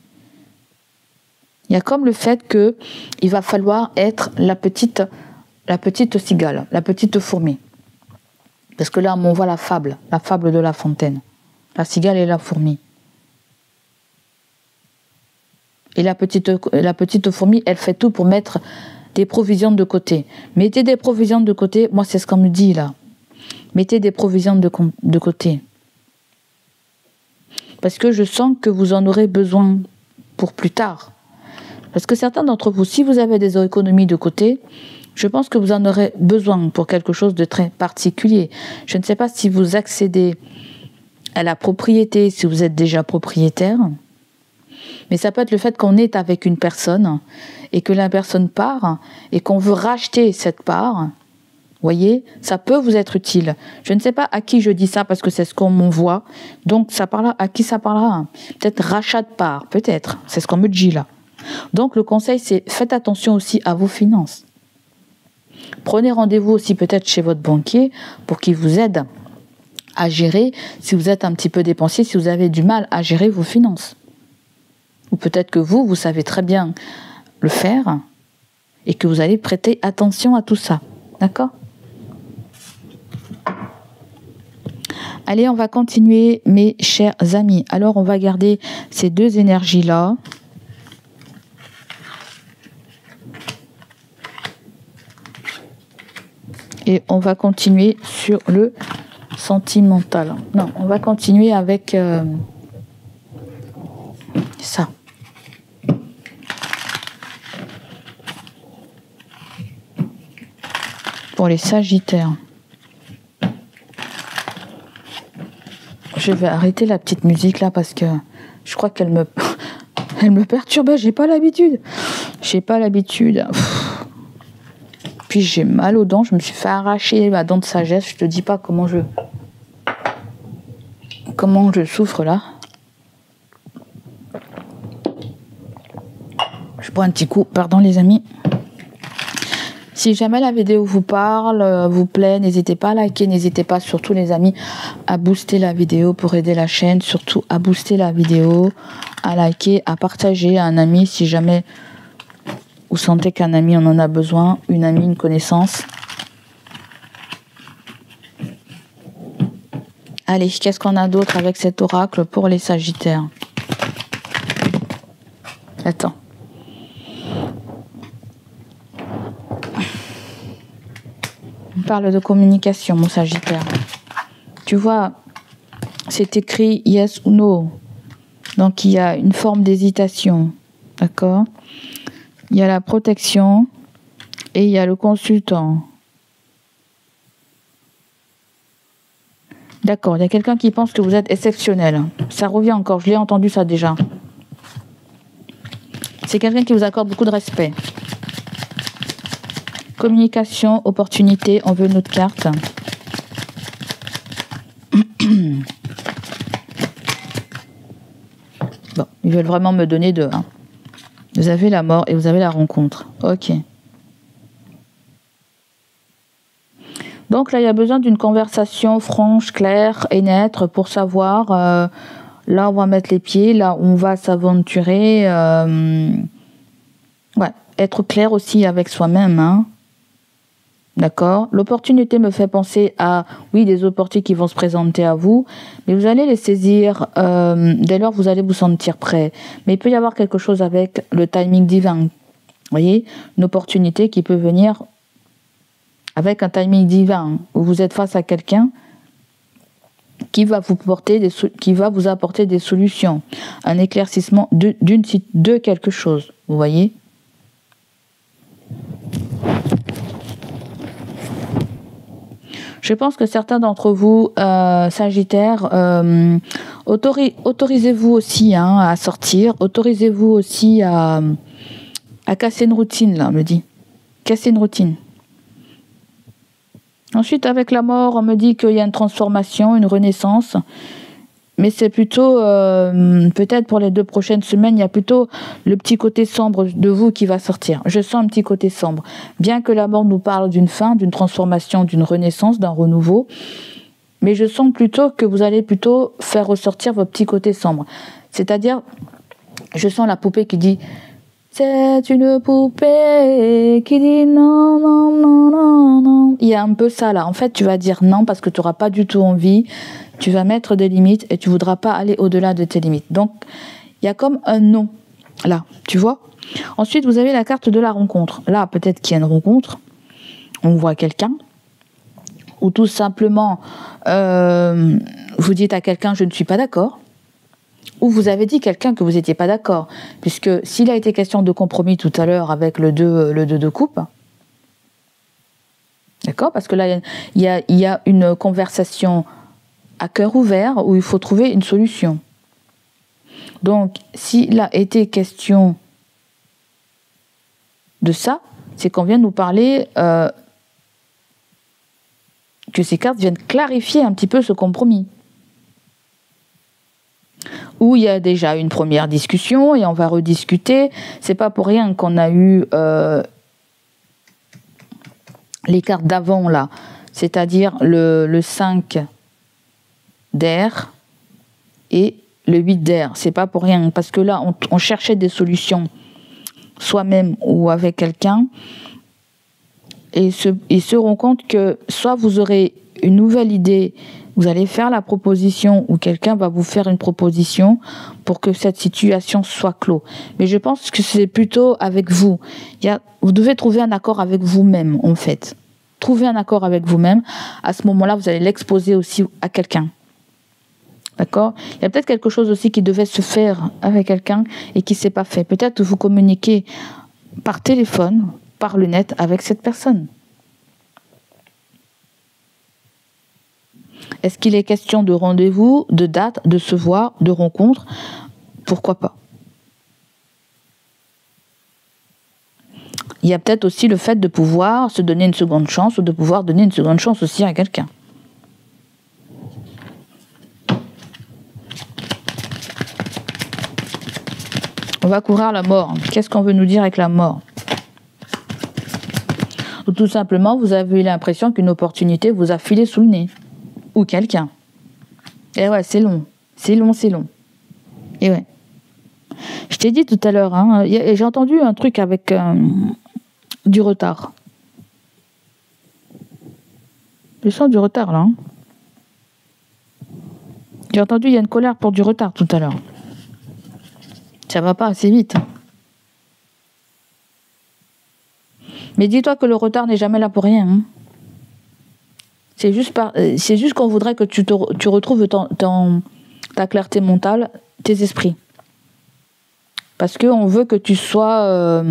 S1: Il y a comme le fait qu'il va falloir être la petite cigale, la petite fourmi. Parce que là, on voit la fable de La Fontaine. La cigale et la fourmi. Et la petite fourmi, elle fait tout pour mettre des provisions de côté. Mettez des provisions de côté, moi c'est ce qu'on me dit là. Mettez des provisions de côté. Parce que je sens que vous en aurez besoin pour plus tard. Parce que certains d'entre vous, si vous avez des économies de côté, je pense que vous en aurez besoin pour quelque chose de très particulier. Je ne sais pas si vous accédez à la propriété, si vous êtes déjà propriétaire. Mais ça peut être le fait qu'on est avec une personne et que la personne part et qu'on veut racheter cette part. Vous voyez, ça peut vous être utile. Je ne sais pas à qui je dis ça parce que c'est ce qu'on m'envoie. Donc ça parlera à qui ça parlera. Peut-être rachat de part, peut-être. C'est ce qu'on me dit là. Donc le conseil, c'est faites attention aussi à vos finances. Prenez rendez-vous aussi peut-être chez votre banquier pour qu'il vous aide à gérer si vous êtes un petit peu dépensier, si vous avez du mal à gérer vos finances. Ou peut-être que vous savez très bien le faire et que vous allez prêter attention à tout ça. D'accord ? Allez, on va continuer, mes chers amis. Alors, on va garder ces deux énergies-là. Et on va continuer sur le sentimental. Non, on va continuer avec ça. Pour les Sagittaires. Je vais arrêter la petite musique là parce que je crois qu'elle me perturbe. J'ai pas l'habitude. Puis j'ai mal aux dents. Je me suis fait arracher ma dent de sagesse. Je te dis pas comment je comment je souffre là. Je bois un petit coup, pardon les amis. Si jamais la vidéo vous parle, vous plaît, n'hésitez pas à liker, n'hésitez pas surtout les amis à booster la vidéo pour aider la chaîne, surtout à booster la vidéo, à liker, à partager à un ami si jamais vous sentez qu'un ami en a besoin, une amie, une connaissance. Allez, qu'est-ce qu'on a d'autre avec cet oracle pour les Sagittaires? Attends. On parle de communication, mon Sagittaire. Tu vois, c'est écrit yes ou no. Donc, il y a une forme d'hésitation. D'accord? Il y a la protection et il y a le consultant. D'accord, il y a quelqu'un qui pense que vous êtes exceptionnel. Ça revient encore, je l'ai entendu ça déjà. C'est quelqu'un qui vous accorde beaucoup de respect. Communication, opportunité, on veut une autre carte. Bon, ils veulent vraiment me donner deux. Hein. Vous avez la mort et vous avez la rencontre. Ok. Donc là, il y a besoin d'une conversation franche, claire et nette pour savoir, là on va mettre les pieds, là on va s'aventurer. Ouais, être clair aussi avec soi-même. Hein. D'accord. L'opportunité me fait penser à, oui, des opportunités qui vont se présenter à vous, mais vous allez les saisir dès lors vous allez vous sentir prêt. Mais il peut y avoir quelque chose avec le timing divin. Vous voyez, une opportunité qui peut venir avec un timing divin, où vous êtes face à quelqu'un qui va vous apporter des solutions, un éclaircissement de quelque chose. Vous voyez? Je pense que certains d'entre vous, Sagittaires, autorisez-vous aussi à sortir, autorisez-vous aussi à casser une routine, là, on me dit. Casser une routine. Ensuite, avec la mort, on me dit qu'il y a une transformation, une renaissance. Mais c'est plutôt, peut-être pour les 2 prochaines semaines, il y a plutôt le petit côté sombre de vous qui va sortir. Je sens un petit côté sombre. Bien que la mort nous parle d'une fin, d'une transformation, d'une renaissance, d'un renouveau. Mais je sens plutôt que vous allez plutôt faire ressortir votre petit côté sombre. C'est-à-dire, je sens la poupée qui dit... C'est une poupée qui dit non, non, non, non, non. Il y a un peu ça là. En fait, tu vas dire non parce que tu n'auras pas du tout envie. Tu vas mettre des limites et tu ne voudras pas aller au-delà de tes limites. Donc, il y a comme un non là, tu vois. Ensuite, vous avez la carte de la rencontre. Là, peut-être qu'il y a une rencontre. On voit quelqu'un. Ou tout simplement, vous dites à quelqu'un, je ne suis pas d'accord. Ou vous avez dit quelqu'un que vous n'étiez pas d'accord, puisque s'il a été question de compromis tout à l'heure avec le 2 de coupe, d'accord, parce que là il y a une conversation à cœur ouvert où il faut trouver une solution. Donc s'il a été question de ça, c'est qu'on vient nous parler que ces cartes viennent clarifier un petit peu ce compromis. Où il y a déjà une première discussion et on va rediscuter. C'est pas pour rien qu'on a eu les cartes d'avant là, c'est-à-dire le 5 d'air et le 8 d'air. C'est pas pour rien, parce que là on cherchait des solutions soi-même ou avec quelqu'un et se rend compte que soit vous aurez une nouvelle idée, vous allez faire la proposition ou quelqu'un va vous faire une proposition pour que cette situation soit clos. Mais je pense que c'est plutôt avec vous. Vous devez trouver un accord avec vous-même, en fait. Trouver un accord avec vous-même. À ce moment-là, vous allez l'exposer aussi à quelqu'un. D'accord ? Il y a peut-être quelque chose aussi qui devait se faire avec quelqu'un et qui ne s'est pas fait. Peut-être vous communiquez par téléphone, par le net avec cette personne. Est-ce qu'il est question de rendez-vous, de date, de se voir, de rencontre? Pourquoi pas? Il y a peut-être aussi le fait de pouvoir se donner une seconde chance ou de pouvoir donner une seconde chance aussi à quelqu'un. va courir la mort. Qu'est-ce qu'on veut nous dire avec la mort? Ou tout simplement, vous avez eu l'impression qu'une opportunité vous a filé sous le nez. Ou quelqu'un. Et ouais, c'est long. C'est long, c'est long. Et ouais. Je t'ai dit tout à l'heure, hein, j'ai entendu un truc avec du retard. Je sens du retard là. Hein. J'ai entendu, il y a une colère pour du retard tout à l'heure. Ça va pas assez vite. Mais dis-toi que le retard n'est jamais là pour rien. Hein. C'est juste qu'on voudrait que tu retrouves ta clarté mentale, tes esprits. Parce qu'on veut que tu sois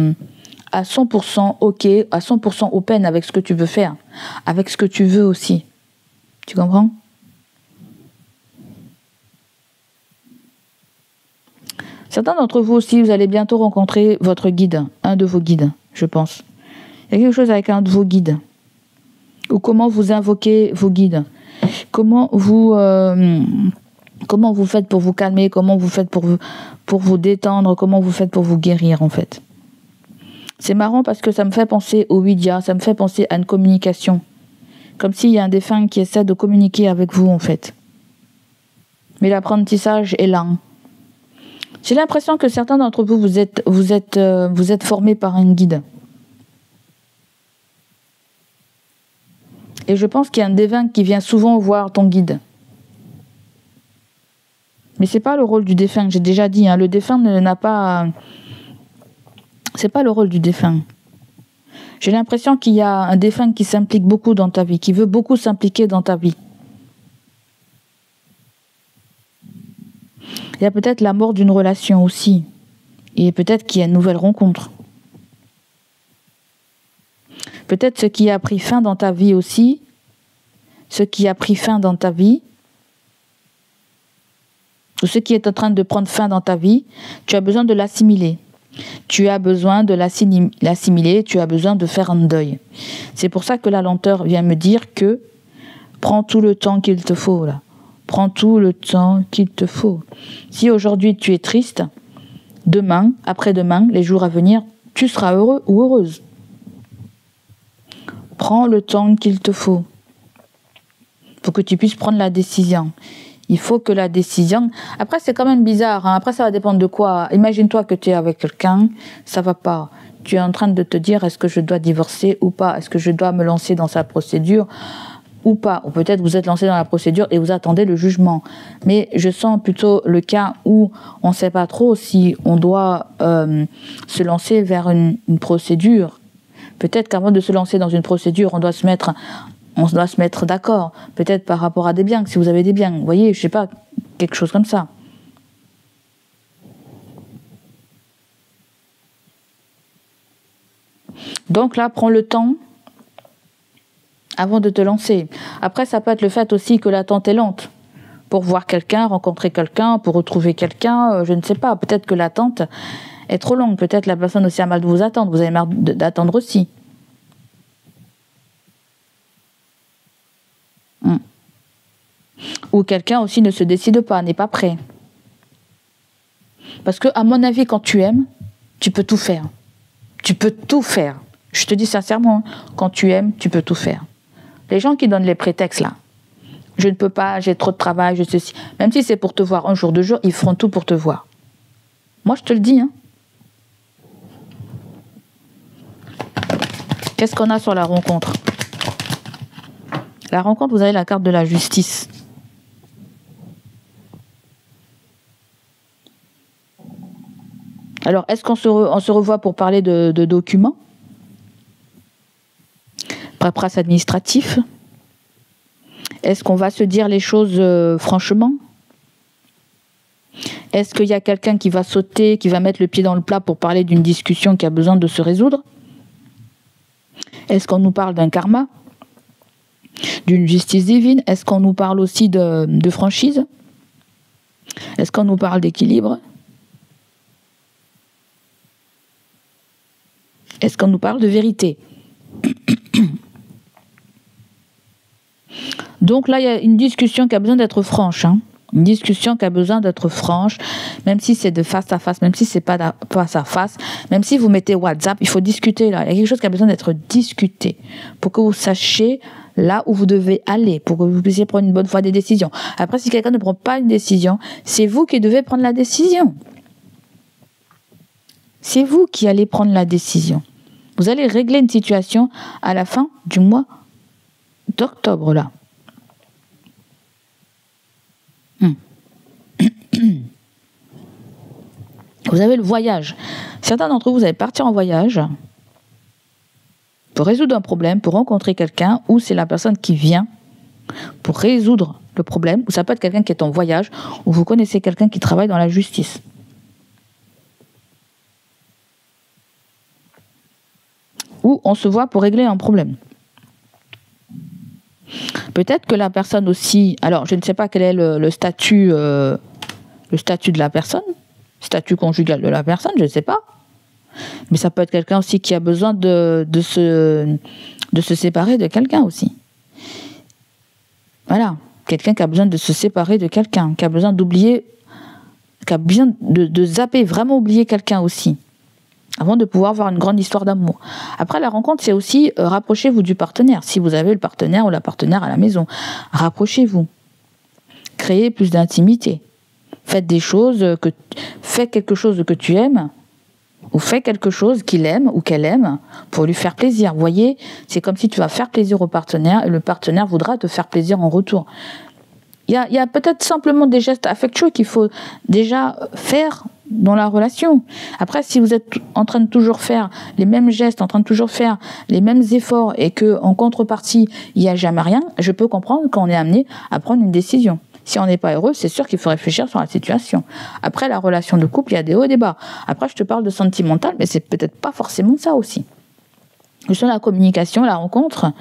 S1: à 100% OK, à 100% open avec ce que tu veux faire, avec ce que tu veux aussi. Tu comprends? Certains d'entre vous aussi, vous allez bientôt rencontrer votre guide, un de vos guides, je pense. Il y a quelque chose avec un de vos guides. Ou comment vous invoquez vos guides. Comment vous faites pour vous calmer, comment vous faites pour vous détendre, comment vous faites pour vous guérir en fait. C'est marrant parce que ça me fait penser au Ouija, ça me fait penser à une communication. Comme s'il y a un défunt qui essaie de communiquer avec vous en fait. Mais l'apprentissage est lent. J'ai l'impression que certains d'entre vous, vous êtes formés par un guide. Et je pense qu'il y a un défunt qui vient souvent voir ton guide. Mais c'est pas le rôle du défunt, j'ai déjà dit. Hein, le défunt n'a pas... C'est pas le rôle du défunt. J'ai l'impression qu'il y a un défunt qui s'implique beaucoup dans ta vie, qui veut beaucoup s'impliquer dans ta vie. Il y a peut-être la mort d'une relation aussi. Et peut-être qu'il y a une nouvelle rencontre. Peut-être ce qui a pris fin dans ta vie aussi, ce qui a pris fin dans ta vie, ou ce qui est en train de prendre fin dans ta vie, tu as besoin de l'assimiler. Tu as besoin de l'assimiler, tu as besoin de faire un deuil. C'est pour ça que la lenteur vient me dire que prends tout le temps qu'il te faut là. Prends tout le temps qu'il te faut. Si aujourd'hui tu es triste, demain, après-demain, les jours à venir, tu seras heureux ou heureuse. Prends le temps qu'il te faut pour que tu puisses prendre la décision. Il faut que la décision... Après, c'est quand même bizarre. Hein. Après, ça va dépendre de quoi. Imagine-toi que tu es avec quelqu'un, ça va pas. Tu es en train de te dire, est-ce que je dois divorcer ou pas? Est-ce que je dois me lancer dans sa procédure ou pas? Ou peut-être vous êtes lancé dans la procédure et vous attendez le jugement. Mais je sens plutôt le cas où on ne sait pas trop si on doit se lancer vers une procédure. Peut-être qu'avant de se lancer dans une procédure, on doit se mettre d'accord. Peut-être par rapport à des biens, si vous avez des biens. Vous voyez, je sais pas, quelque chose comme ça. Donc là, prends le temps avant de te lancer. Après, ça peut être le fait aussi que l'attente est lente. Pour voir quelqu'un, rencontrer quelqu'un, pour retrouver quelqu'un, je ne sais pas. Peut-être que l'attente est trop longue. Peut-être la personne aussi a mal de vous attendre. Vous avez marre d'attendre aussi. Ou quelqu'un aussi ne se décide pas, n'est pas prêt. Parce que, à mon avis, quand tu aimes, tu peux tout faire. Tu peux tout faire. Je te dis sincèrement, quand tu aimes, tu peux tout faire. Les gens qui donnent les prétextes là, je ne peux pas, j'ai trop de travail, je ceci. Même si c'est pour te voir un jour, 2 jours, ils feront tout pour te voir. Moi, je te le dis. Hein. Qu'est-ce qu'on a sur la rencontre? La rencontre, vous avez la carte de la justice. Alors, est-ce qu'on se revoit pour parler de documents? Paperasse administratif? Est-ce qu'on va se dire les choses franchement? Est-ce qu'il y a quelqu'un qui va sauter, qui va mettre le pied dans le plat pour parler d'une discussion qui a besoin de se résoudre? Est-ce qu'on nous parle d'un karma? D'une justice divine? Est-ce qu'on nous parle aussi de franchise? Est-ce qu'on nous parle d'équilibre? Est-ce qu'on nous parle de vérité? Donc là, il y a une discussion qui a besoin d'être franche. Hein. Une discussion qui a besoin d'être franche, même si c'est de face à face, même si c'est pas de face à face, même si vous mettez WhatsApp, il faut discuter là. Il y a quelque chose qui a besoin d'être discuté pour que vous sachiez là où vous devez aller, pour que vous puissiez prendre une bonne fois des décisions. Après, si quelqu'un ne prend pas une décision, c'est vous qui devez prendre la décision. C'est vous qui allez prendre la décision. Vous allez régler une situation à la fin du mois d'octobre là. Vous avez le voyage. Certains d'entre vous, vous allez partir en voyage pour résoudre un problème, pour rencontrer quelqu'un, ou c'est la personne qui vient pour résoudre le problème, ou ça peut être quelqu'un qui est en voyage, ou vous connaissez quelqu'un qui travaille dans la justice. Ou on se voit pour régler un problème. Peut-être que la personne aussi, alors je ne sais pas quel est le statut de la personne, statut conjugal de la personne, je ne sais pas. Mais ça peut être quelqu'un aussi qui a besoin de se séparer de quelqu'un aussi. Voilà, quelqu'un qui a besoin de se séparer de quelqu'un, qui a besoin d'oublier, qui a besoin de zapper, vraiment oublier quelqu'un aussi, avant de pouvoir avoir une grande histoire d'amour. Après, la rencontre, c'est aussi rapprochez-vous du partenaire. Si vous avez le partenaire ou la partenaire à la maison, rapprochez-vous. Créez plus d'intimité. Faites quelque chose que tu aimes, ou fais quelque chose qu'il aime ou qu'elle aime pour lui faire plaisir. Vous voyez, c'est comme si tu vas faire plaisir au partenaire et le partenaire voudra te faire plaisir en retour. Il y a peut-être simplement des gestes affectueux qu'il faut déjà faire dans la relation. Après, si vous êtes en train de toujours faire les mêmes gestes, en train de toujours faire les mêmes efforts et qu'en contrepartie, il n'y a jamais rien, je peux comprendre qu'on est amené à prendre une décision. Si on n'est pas heureux, c'est sûr qu'il faut réfléchir sur la situation. Après, la relation de couple, il y a des hauts et des bas. Après, je te parle de sentimental, mais c'est peut-être pas forcément ça aussi. Je sens la communication, la rencontre,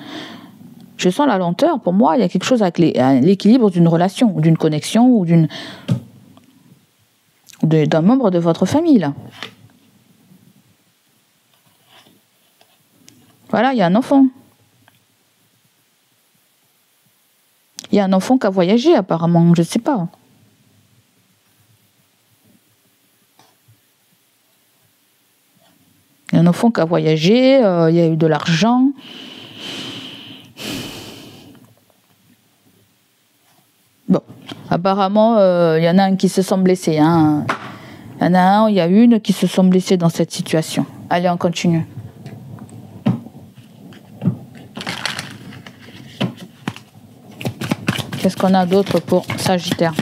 S1: je sens la lenteur. Pour moi, il y a quelque chose avec l'équilibre d'une relation, ou d'une connexion, ou d'un membre de votre famille, là. Voilà, il y a un enfant. Il y a un enfant qui a voyagé, apparemment, je ne sais pas. Il y a un enfant qui a voyagé, il y a eu de l'argent. Bon, apparemment, il y en a un qui se sent blessé. Hein. Il y a une qui se sent blessée dans cette situation. Allez, on continue. Qu'est-ce qu'on a d'autre pour Sagittaire?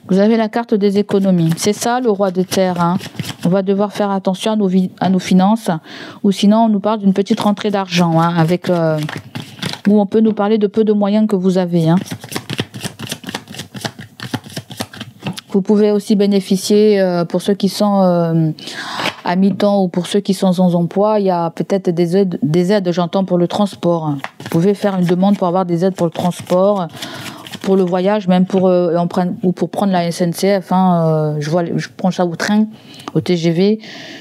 S1: Vous avez la carte des économies. C'est ça, le roi de terre. Hein. On va devoir faire attention à nos finances. Ou sinon, on nous parle d'une petite rentrée d'argent. Hein, où on peut nous parler de peu de moyens que vous avez. Hein. Vous pouvez aussi bénéficier, pour ceux qui sont à mi-temps ou pour ceux qui sont sans emploi, il y a peut-être des aides, j'entends, pour le transport. Vous pouvez faire une demande pour avoir des aides pour le transport, pour le voyage, même pour prendre la SNCF. Hein, je prends ça au train, au TGV.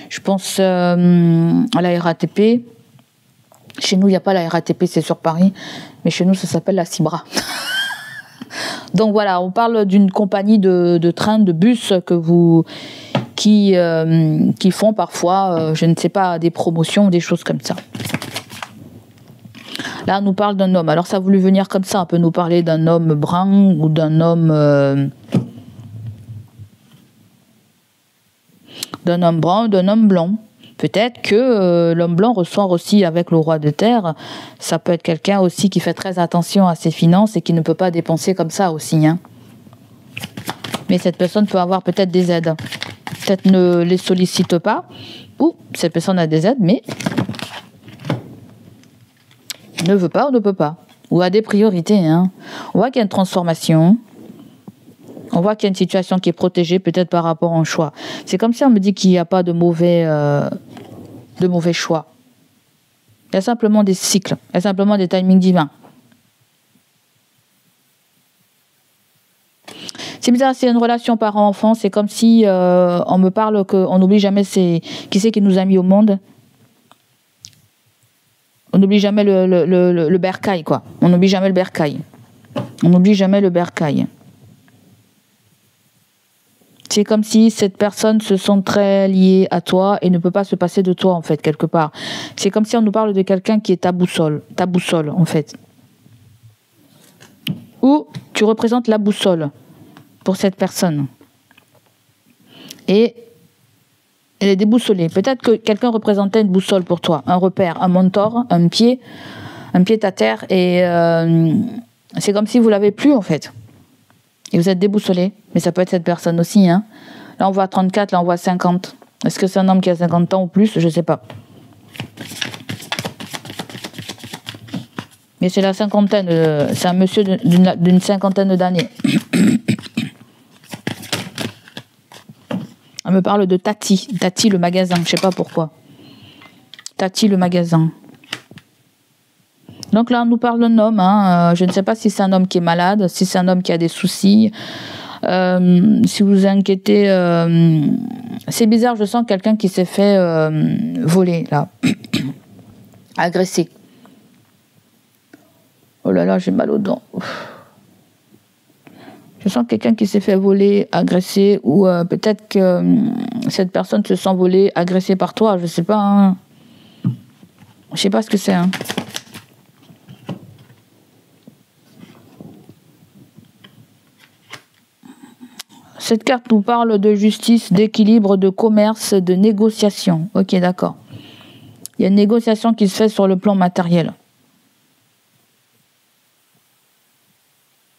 S1: Je pense à la RATP. Chez nous, il n'y a pas la RATP, c'est sur Paris. Mais chez nous, ça s'appelle la Cibra. Donc voilà, on parle d'une compagnie de train, de bus qui font parfois, je ne sais pas, des promotions, des choses comme ça. Là, on nous parle d'un homme. Alors, ça a voulu venir comme ça. On peut nous parler d'un homme brun ou d'un homme brun ou d'un homme blanc. Peut-être que l'homme blanc ressort aussi avec le roi de terre. Ça peut être quelqu'un aussi qui fait très attention à ses finances et qui ne peut pas dépenser comme ça aussi. Hein. Mais cette personne peut avoir peut-être des aides. Peut-être ne les sollicite pas. Ou cette personne a des aides, mais ne veut pas ou ne peut pas. Ou a des priorités. Hein. On voit qu'il y a une transformation. On voit qu'il y a une situation qui est protégée peut-être par rapport à un choix. C'est comme si on me dit qu'il n'y a pas de mauvais choix. Il y a simplement des cycles. Il y a simplement des timings divins. C'est bizarre, c'est une relation parent-enfant. C'est comme si on me parle qu'on n'oublie jamais qui c'est qui nous a mis au monde. On n'oublie jamais le bercail, quoi. On n'oublie jamais le bercail. On n'oublie jamais le bercail. C'est comme si cette personne se sent très liée à toi et ne peut pas se passer de toi, en fait, quelque part. C'est comme si on nous parle de quelqu'un qui est ta boussole, en fait. Ou tu représentes la boussole pour cette personne. Et elle est déboussolée. Peut-être que quelqu'un représentait une boussole pour toi, un repère, un mentor, un pied à terre, et c'est comme si vous l'avez plus, en fait. Et vous êtes déboussolé, mais ça peut être cette personne aussi. Hein. Là, on voit 34, là, on voit 50. Est-ce que c'est un homme qui a 50 ans ou plus? Je ne sais pas. Mais c'est la cinquantaine, c'est un monsieur d'une cinquantaine d'années. On me parle de Tati. Tati, le magasin, je ne sais pas pourquoi. Tati, le magasin. Donc là, on nous parle d'un homme. Hein. Je ne sais pas si c'est un homme qui est malade, si c'est un homme qui a des soucis. Si vous vous inquiétez, c'est bizarre, je sens quelqu'un qui s'est fait voler, là. Agressé. Oh là là, j'ai mal aux dents. Je sens quelqu'un qui s'est fait voler, agressé, ou peut-être que cette personne se sent volée, agressée par toi, je ne sais pas. Hein. Je ne sais pas ce que c'est. Hein. Cette carte nous parle de justice, d'équilibre, de commerce, de négociation. Ok, d'accord. Il y a une négociation qui se fait sur le plan matériel.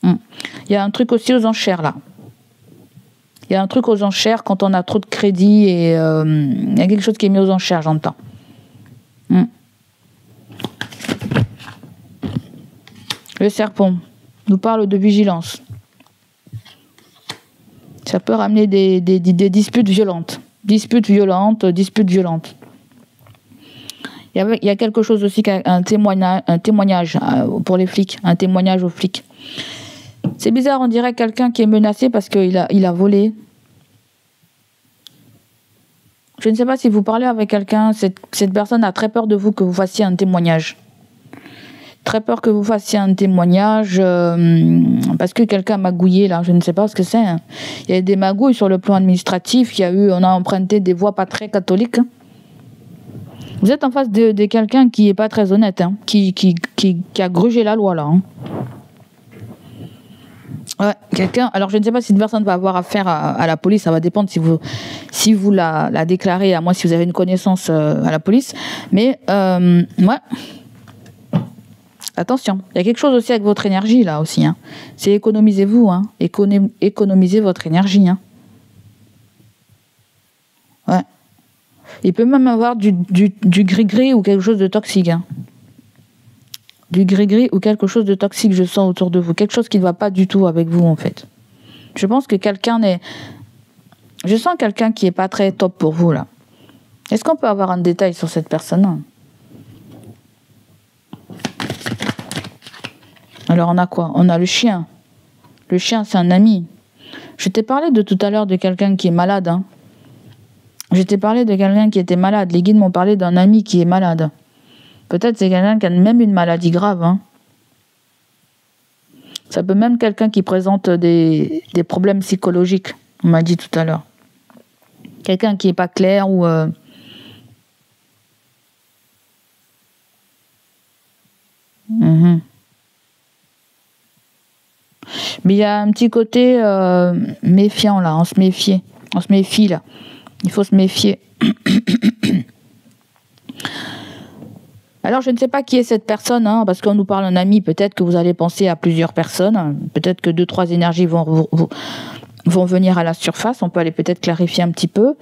S1: Il y a un truc aussi aux enchères, là. Il y a un truc aux enchères quand on a trop de crédit et il y a quelque chose qui est mis aux enchères, j'entends. Le serpent nous parle de vigilance. Ça peut ramener des disputes violentes. Disputes violentes. Il y a quelque chose aussi, un témoignage pour les flics, un témoignage aux flics. C'est bizarre, on dirait quelqu'un qui est menacé parce qu'il a volé. Je ne sais pas si vous parlez avec quelqu'un, cette personne a très peur de vous que vous fassiez un témoignage. Très peur que vous fassiez un témoignage parce que quelqu'un a magouillé là, je ne sais pas ce que c'est. Hein. Il y a des magouilles sur le plan administratif, on a emprunté des voies pas très catholiques. Vous êtes en face de quelqu'un qui est pas très honnête, hein, qui a grugé la loi là. Hein. Ouais, quelqu'un. Alors je ne sais pas si une personne va avoir affaire à la police, ça va dépendre si vous la déclarez, à moins si vous avez une connaissance à la police. Mais ouais. Attention, il y a quelque chose aussi avec votre énergie là aussi. Hein. C'est économisez-vous, hein. Économisez votre énergie. Hein. Ouais. Il peut même avoir du gris-gris ou quelque chose de toxique. Hein. Du gris-gris ou quelque chose de toxique, je sens autour de vous. Quelque chose qui ne va pas du tout avec vous en fait. Je pense que je sens quelqu'un qui n'est pas très top pour vous là. Est-ce qu'on peut avoir un détail sur cette personne? Alors on a quoi? On a le chien. Le chien, c'est un ami. Je t'ai parlé de tout à l'heure de quelqu'un qui est malade. Hein. Je t'ai parlé de quelqu'un qui était malade. Les guides m'ont parlé d'un ami qui est malade. Peut-être c'est quelqu'un qui a même une maladie grave. Hein. Ça peut même quelqu'un qui présente des problèmes psychologiques. On m'a dit tout à l'heure. Quelqu'un qui n'est pas clair ou... Mais il y a un petit côté méfiant là, on se méfie là. Il faut se méfier. Alors je ne sais pas qui est cette personne, hein, parce qu'on nous parle d'un ami, peut-être que vous allez penser à plusieurs personnes, peut-être que 2-3 énergies vont venir à la surface, on peut aller peut-être clarifier un petit peu,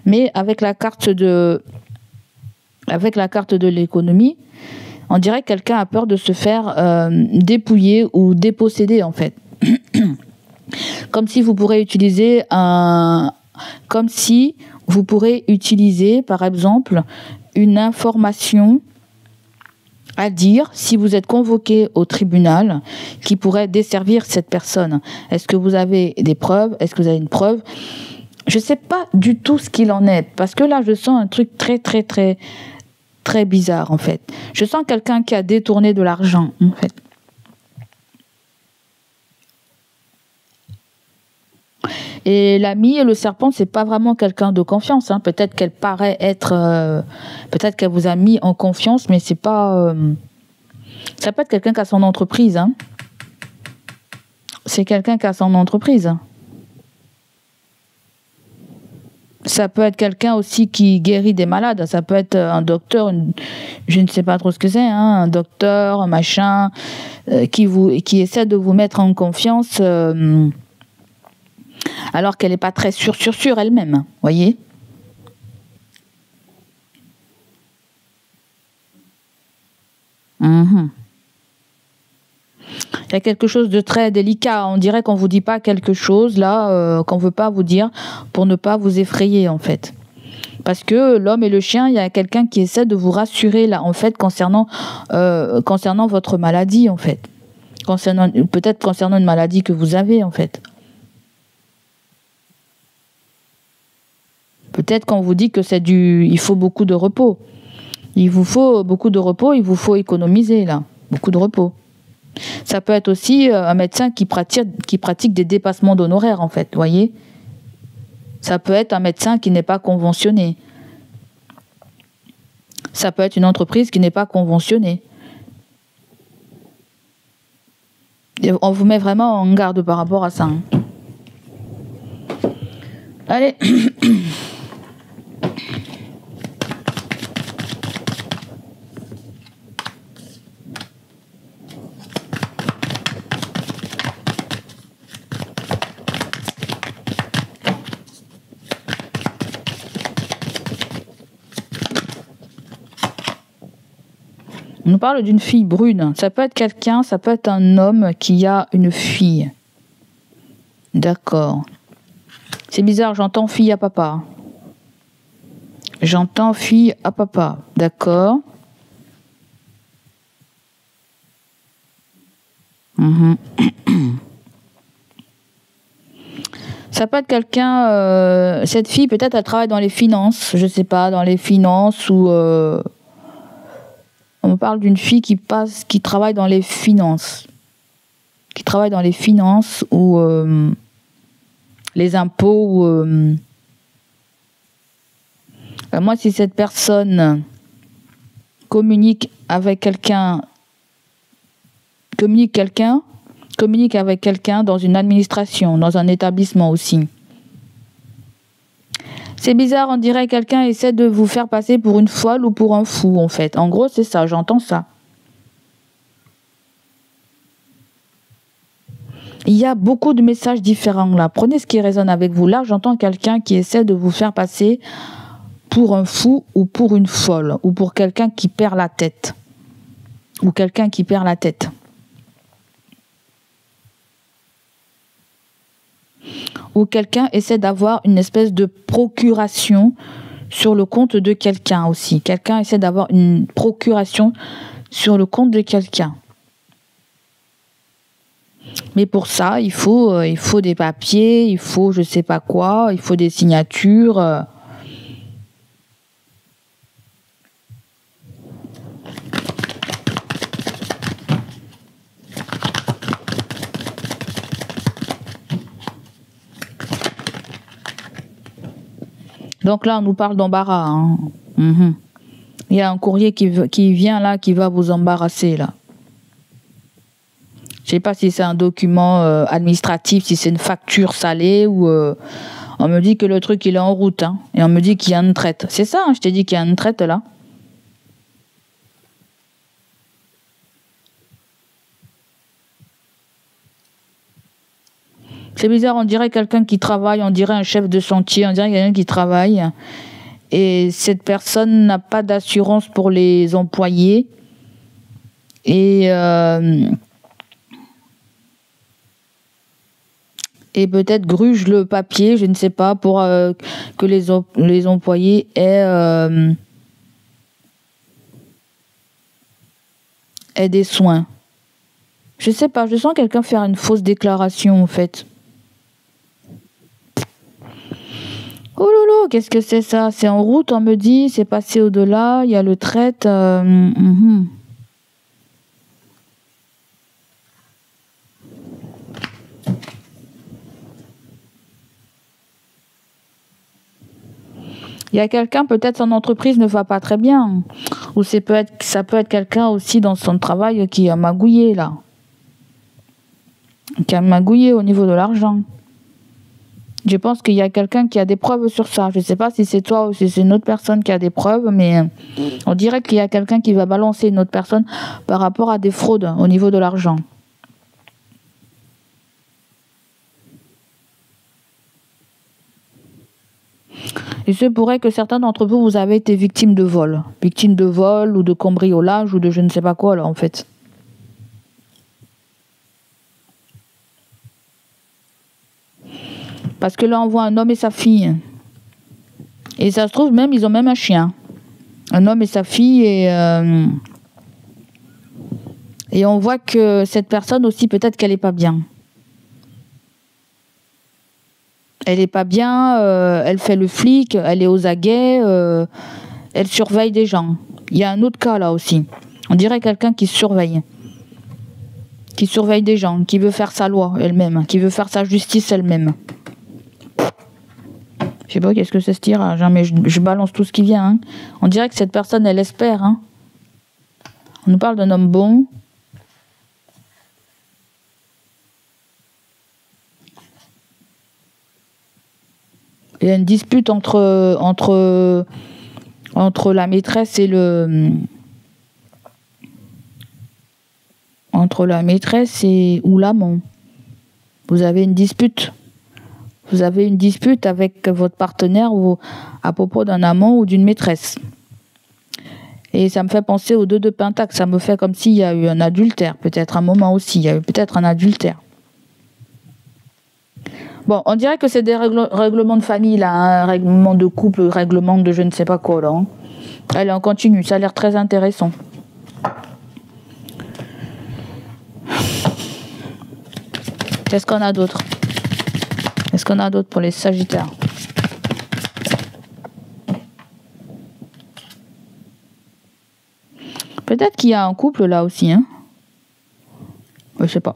S1: mais avec la carte de l'économie, on dirait que quelqu'un a peur de se faire dépouiller ou déposséder en fait. Comme si vous pourrez utiliser par exemple une information à dire si vous êtes convoqué au tribunal qui pourrait desservir cette personne. Est-ce que vous avez des preuves? Est-ce que vous avez une preuve? Je ne sais pas du tout ce qu'il en est, parce que là je sens un truc très très très très bizarre en fait. Je sens quelqu'un qui a détourné de l'argent en fait. Et l'ami et le serpent, c'est pas vraiment quelqu'un de confiance. Hein. Peut-être qu'elle paraît être, peut-être qu'elle vous a mis en confiance, mais c'est pas. Ça peut être quelqu'un qui a son entreprise. Hein. C'est quelqu'un qui a son entreprise. Ça peut être quelqu'un aussi qui guérit des malades. Ça peut être un docteur, je ne sais pas trop ce que c'est, hein, un docteur, un machin, qui essaie de vous mettre en confiance, alors qu'elle n'est pas très sûre elle-même. Voyez ? Il y a quelque chose de très délicat. On dirait qu'on vous dit pas quelque chose là, qu'on veut pas vous dire pour ne pas vous effrayer en fait. Parce que l'homme et le chien, il y a quelqu'un qui essaie de vous rassurer là en fait concernant votre maladie en fait, peut-être concernant une maladie que vous avez en fait. Peut-être qu'on vous dit que il faut beaucoup de repos. Il vous faut beaucoup de repos, il vous faut économiser là, beaucoup de repos. Ça peut être aussi un médecin qui pratique des dépassements d'honoraires, en fait, voyez. Ça peut être un médecin qui n'est pas conventionné. Ça peut être une entreprise qui n'est pas conventionnée. Et on vous met vraiment en garde par rapport à ça. Hein. Allez. On nous parle d'une fille brune. Ça peut être quelqu'un, ça peut être un homme qui a une fille. D'accord. C'est bizarre, j'entends fille à papa. J'entends fille à papa. D'accord. Ça peut être quelqu'un, cette fille peut-être elle travaille dans les finances, je sais pas, dans les finances ou... On me parle d'une fille qui travaille dans les finances. Qui travaille dans les finances ou les impôts. Ou, moi, si cette personne communique avec quelqu'un dans une administration, dans un établissement aussi. C'est bizarre, on dirait que quelqu'un essaie de vous faire passer pour une folle ou pour un fou, en fait. En gros, c'est ça, j'entends ça. Il y a beaucoup de messages différents là. Prenez ce qui résonne avec vous. Là, j'entends quelqu'un qui essaie de vous faire passer pour un fou ou pour une folle ou pour quelqu'un qui perd la tête. Ou quelqu'un qui perd la tête. Ou quelqu'un essaie d'avoir une espèce de procuration sur le compte de quelqu'un aussi. Quelqu'un essaie d'avoir une procuration sur le compte de quelqu'un. Mais pour ça, il faut des papiers, il faut je sais pas quoi, il faut des signatures. Donc là, on nous parle d'embarras. Hein. Il y a un courrier qui vient là, qui va vous embarrasser là. Je sais pas si c'est un document administratif, si c'est une facture salée ou on me dit que le truc il est en route hein, et on me dit qu'il y a une traite. C'est ça, hein, je t'ai dit qu'il y a une traite là. C'est bizarre, on dirait quelqu'un qui travaille, on dirait un chef de chantier, on dirait quelqu'un qui travaille. Et cette personne n'a pas d'assurance pour les employés. Et peut-être gruge le papier, je ne sais pas, pour que les employés aient des soins. Je sais pas, je sens quelqu'un faire une fausse déclaration en fait. Oh lolo, qu'est-ce que c'est ça? C'est en route, on me dit, c'est passé au-delà, il y a le traite. Il y a quelqu'un, peut-être son entreprise ne va pas très bien. Ou ça peut être quelqu'un aussi dans son travail qui a magouillé là. Qui a magouillé au niveau de l'argent. Je pense qu'il y a quelqu'un qui a des preuves sur ça. Je ne sais pas si c'est toi ou si c'est une autre personne qui a des preuves, mais on dirait qu'il y a quelqu'un qui va balancer une autre personne par rapport à des fraudes au niveau de l'argent. Il se pourrait que certains d'entre vous, vous avez été victimes de vol. Victimes de vol ou de cambriolage ou de je ne sais pas quoi là en fait. Parce que là, on voit un homme et sa fille. Et ça se trouve, même, ils ont même un chien. Un homme et sa fille. Et on voit que cette personne aussi, peut-être qu'elle n'est pas bien. Elle n'est pas bien, elle fait le flic, elle est aux aguets, elle surveille des gens. Il y a un autre cas là aussi. On dirait quelqu'un qui surveille. Qui surveille des gens, qui veut faire sa loi elle-même, qui veut faire sa justice elle-même. Je sais pas qu'est-ce que c'est ce tirage, hein, mais je balance tout ce qui vient. Hein. On dirait que cette personne, elle espère. Hein. On nous parle d'un homme bon. Il y a une dispute entre la maîtresse et le... Entre la maîtresse ou l'amant. Vous avez une dispute. Vous avez une dispute avec votre partenaire à propos d'un amant ou d'une maîtresse. Et ça me fait penser aux 2 de Pentacle. Ça me fait comme s'il y a eu un adultère, peut-être un moment aussi. Il y a eu peut-être un adultère. Bon, on dirait que c'est des règlements de famille, là. Un règlement de couple, règlement de je ne sais pas quoi, là. Hein. Allez, on continue. Ça a l'air très intéressant. Qu'est-ce qu'on a d'autre? Qu'est-ce qu'on a d'autre pour les Sagittaires? Peut-être qu'il y a un couple là aussi, hein? Je sais pas.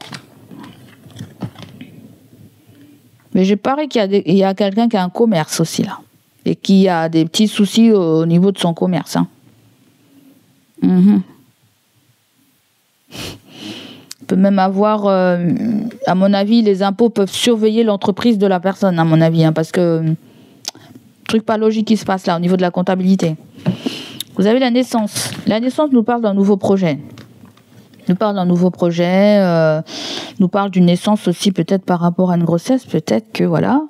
S1: Mais je parie qu'il y a quelqu'un qui a un commerce aussi là. Et qui a des petits soucis au niveau de son commerce. Hein. Il peut même avoir, à mon avis, les impôts peuvent surveiller l'entreprise de la personne, à mon avis, hein, parce que truc pas logique qui se passe là au niveau de la comptabilité. Vous avez la naissance. La naissance nous parle d'un nouveau projet. Nous parle d'un nouveau projet, nous parle d'une naissance aussi peut-être par rapport à une grossesse, peut-être que voilà,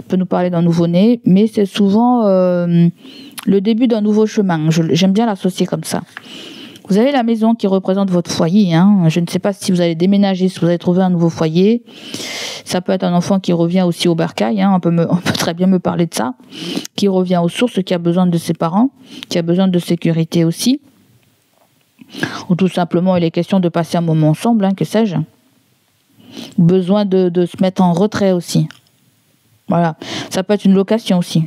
S1: on peut nous parler d'un nouveau-né, mais c'est souvent le début d'un nouveau chemin. J'aime bien l'associer comme ça. Vous avez la maison qui représente votre foyer. Hein. Je ne sais pas si vous allez déménager, si vous allez trouver un nouveau foyer. Ça peut être un enfant qui revient aussi au bercail. Hein. On peut très bien me parler de ça. Qui revient aux sources, qui a besoin de ses parents, qui a besoin de sécurité aussi. Ou tout simplement, il est question de passer un moment ensemble, hein, que sais-je. Besoin de se mettre en retrait aussi. Voilà. Ça peut être une location aussi.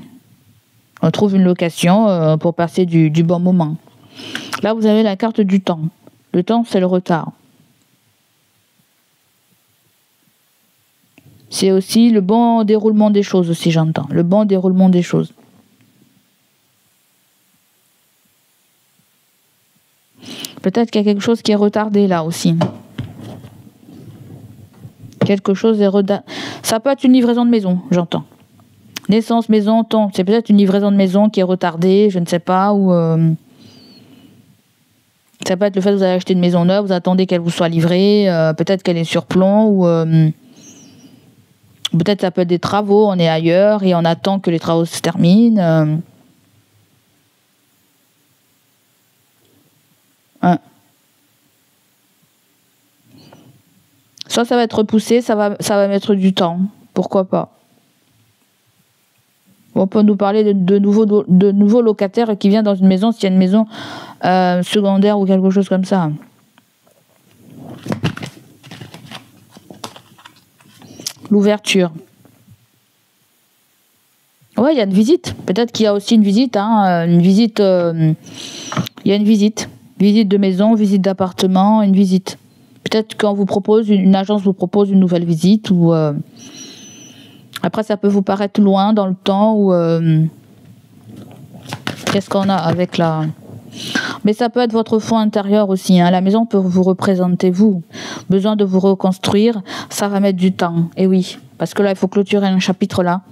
S1: On trouve une location pour passer du bon moment. Là, vous avez la carte du temps. Le temps, c'est le retard. C'est aussi le bon déroulement des choses, aussi, j'entends. Le bon déroulement des choses. Peut-être qu'il y a quelque chose qui est retardé là aussi. Quelque chose est retardé. Ça peut être une livraison de maison, j'entends. Naissance, maison, temps. C'est peut-être une livraison de maison qui est retardée, je ne sais pas, ou... Ça peut être le fait que vous avez acheté une maison neuve, vous attendez qu'elle vous soit livrée, peut-être qu'elle est sur plomb, ou peut-être ça peut être des travaux, on est ailleurs et on attend que les travaux se terminent. Soit ça va être repoussé, ça va mettre du temps, pourquoi pas. On peut nous parler de nouveaux locataires qui viennent dans une maison, s'il y a une maison secondaire ou quelque chose comme ça. L'ouverture. Ouais, il y a une visite. Peut-être qu'il y a aussi une visite. Hein, une visite. Il y a une visite. Visite de maison, visite d'appartement, une visite. Peut-être qu'on vous propose, une agence vous propose une nouvelle visite. Ou après, ça peut vous paraître loin dans le temps. Ou qu'est-ce qu'on a avec la... Mais ça peut être votre fond intérieur aussi. Hein. La maison peut vous représenter vous. Besoin de vous reconstruire, ça va mettre du temps. Et oui, parce que là, il faut clôturer un chapitre là.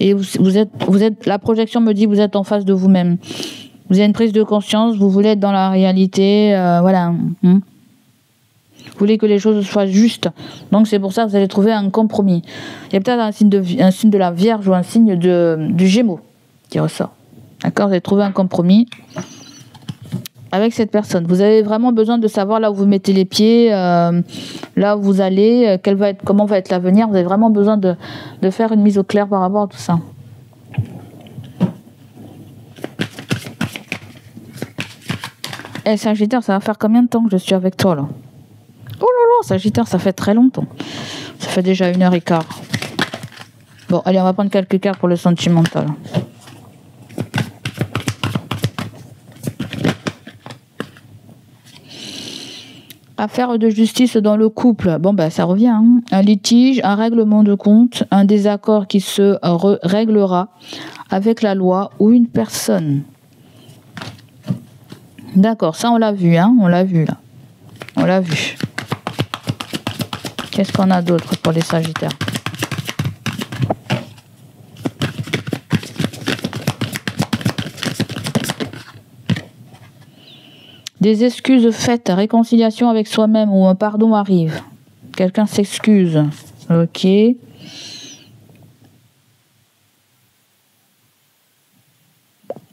S1: Et vous êtes, la projection me dit, vous êtes en face de vous-même. Vous avez une prise de conscience, vous voulez être dans la réalité, voilà. Vous voulez que les choses soient justes. Donc c'est pour ça que vous allez trouver un compromis. Il y a peut-être un signe de la Vierge ou un signe du Gémeaux qui ressort. D'accord, vous allez trouver un compromis avec cette personne. Vous avez vraiment besoin de savoir là où vous mettez les pieds, là où vous allez, comment va être l'avenir. Vous avez vraiment besoin de faire une mise au clair par rapport à tout ça. Eh Sagittaire, ça va faire combien de temps que je suis avec toi là? Oh là là, Sagittaire, ça fait très longtemps. Ça fait déjà 1h15. Bon, allez, on va prendre quelques cartes pour le sentimental. Affaire de justice dans le couple. Bon, ben, ça revient. Hein. Un litige, un règlement de compte, un désaccord qui se réglera avec la loi ou une personne. D'accord, ça on l'a vu, hein. On l'a vu là. On l'a vu. Qu'est-ce qu'on a d'autre pour les Sagittaires? Des excuses faites, réconciliation avec soi-même ou un pardon arrive. Quelqu'un s'excuse. Ok.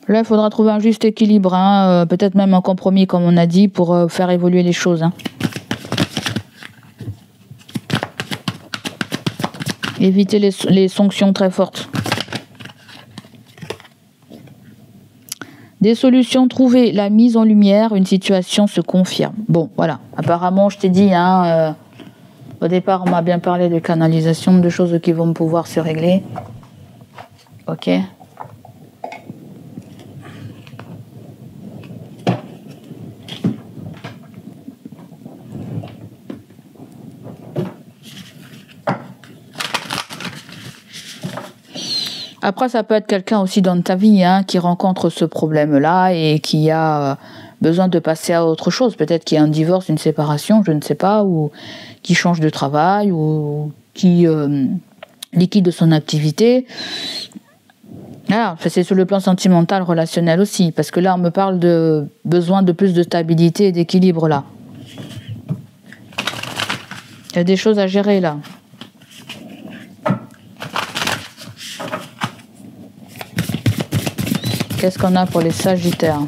S1: Là, il faudra trouver un juste équilibre, hein, peut-être même un compromis, comme on a dit, pour faire évoluer les choses. Hein. Éviter les sanctions très fortes. Des solutions trouvées, la mise en lumière, une situation se confirme. Bon, voilà. Apparemment, je t'ai dit, hein, au départ, on m'a bien parlé de canalisation, de choses qui vont pouvoir se régler. Ok. Après, ça peut être quelqu'un aussi dans ta vie hein, qui rencontre ce problème-là et qui a besoin de passer à autre chose. Peut-être qu'il y a un divorce, une séparation, je ne sais pas, ou qui change de travail, ou qui liquide son activité. Voilà, c'est sur le plan sentimental, relationnel aussi, parce que là, on me parle de besoin de plus de stabilité et d'équilibre là. Il y a des choses à gérer là. Qu'est-ce qu'on a pour les Sagittaires?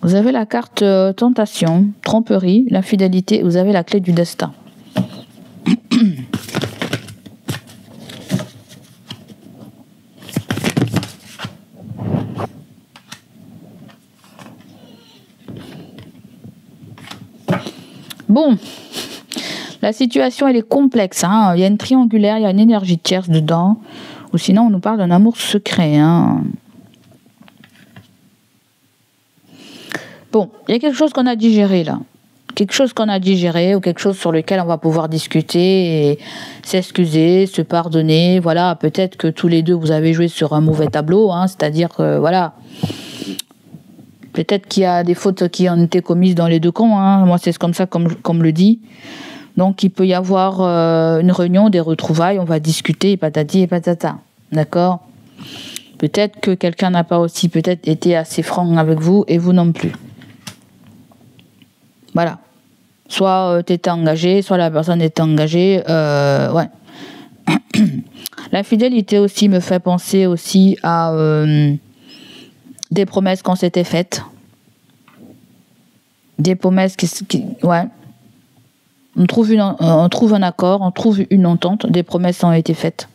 S1: Vous avez la carte tentation, tromperie, l'infidélité, vous avez la clé du destin. Bon, la situation elle est complexe, hein. Il y a une triangulaire, il y a une énergie tierce dedans, ou sinon on nous parle d'un amour secret. Hein. Bon, il y a quelque chose qu'on a digéré là. Quelque chose qu'on a digéré ou quelque chose sur lequel on va pouvoir discuter et s'excuser, se pardonner. Voilà, peut-être que tous les deux vous avez joué sur un mauvais tableau, hein, c'est-à-dire que voilà. Peut-être qu'il y a des fautes qui ont été commises dans les deux camps. Hein. Moi, c'est comme ça, comme le dit. Donc, il peut y avoir une réunion, des retrouvailles, on va discuter, patati et patata. D'accord? Peut-être que quelqu'un n'a pas aussi peut-être été assez franc avec vous et vous non plus. Voilà. Soit tu étais engagé, soit la personne était engagée. Ouais. L'infidélité aussi me fait penser aussi à des promesses qu'on s'était faites. Des promesses qui ouais. On trouve un accord, on trouve une entente, des promesses ont été faites.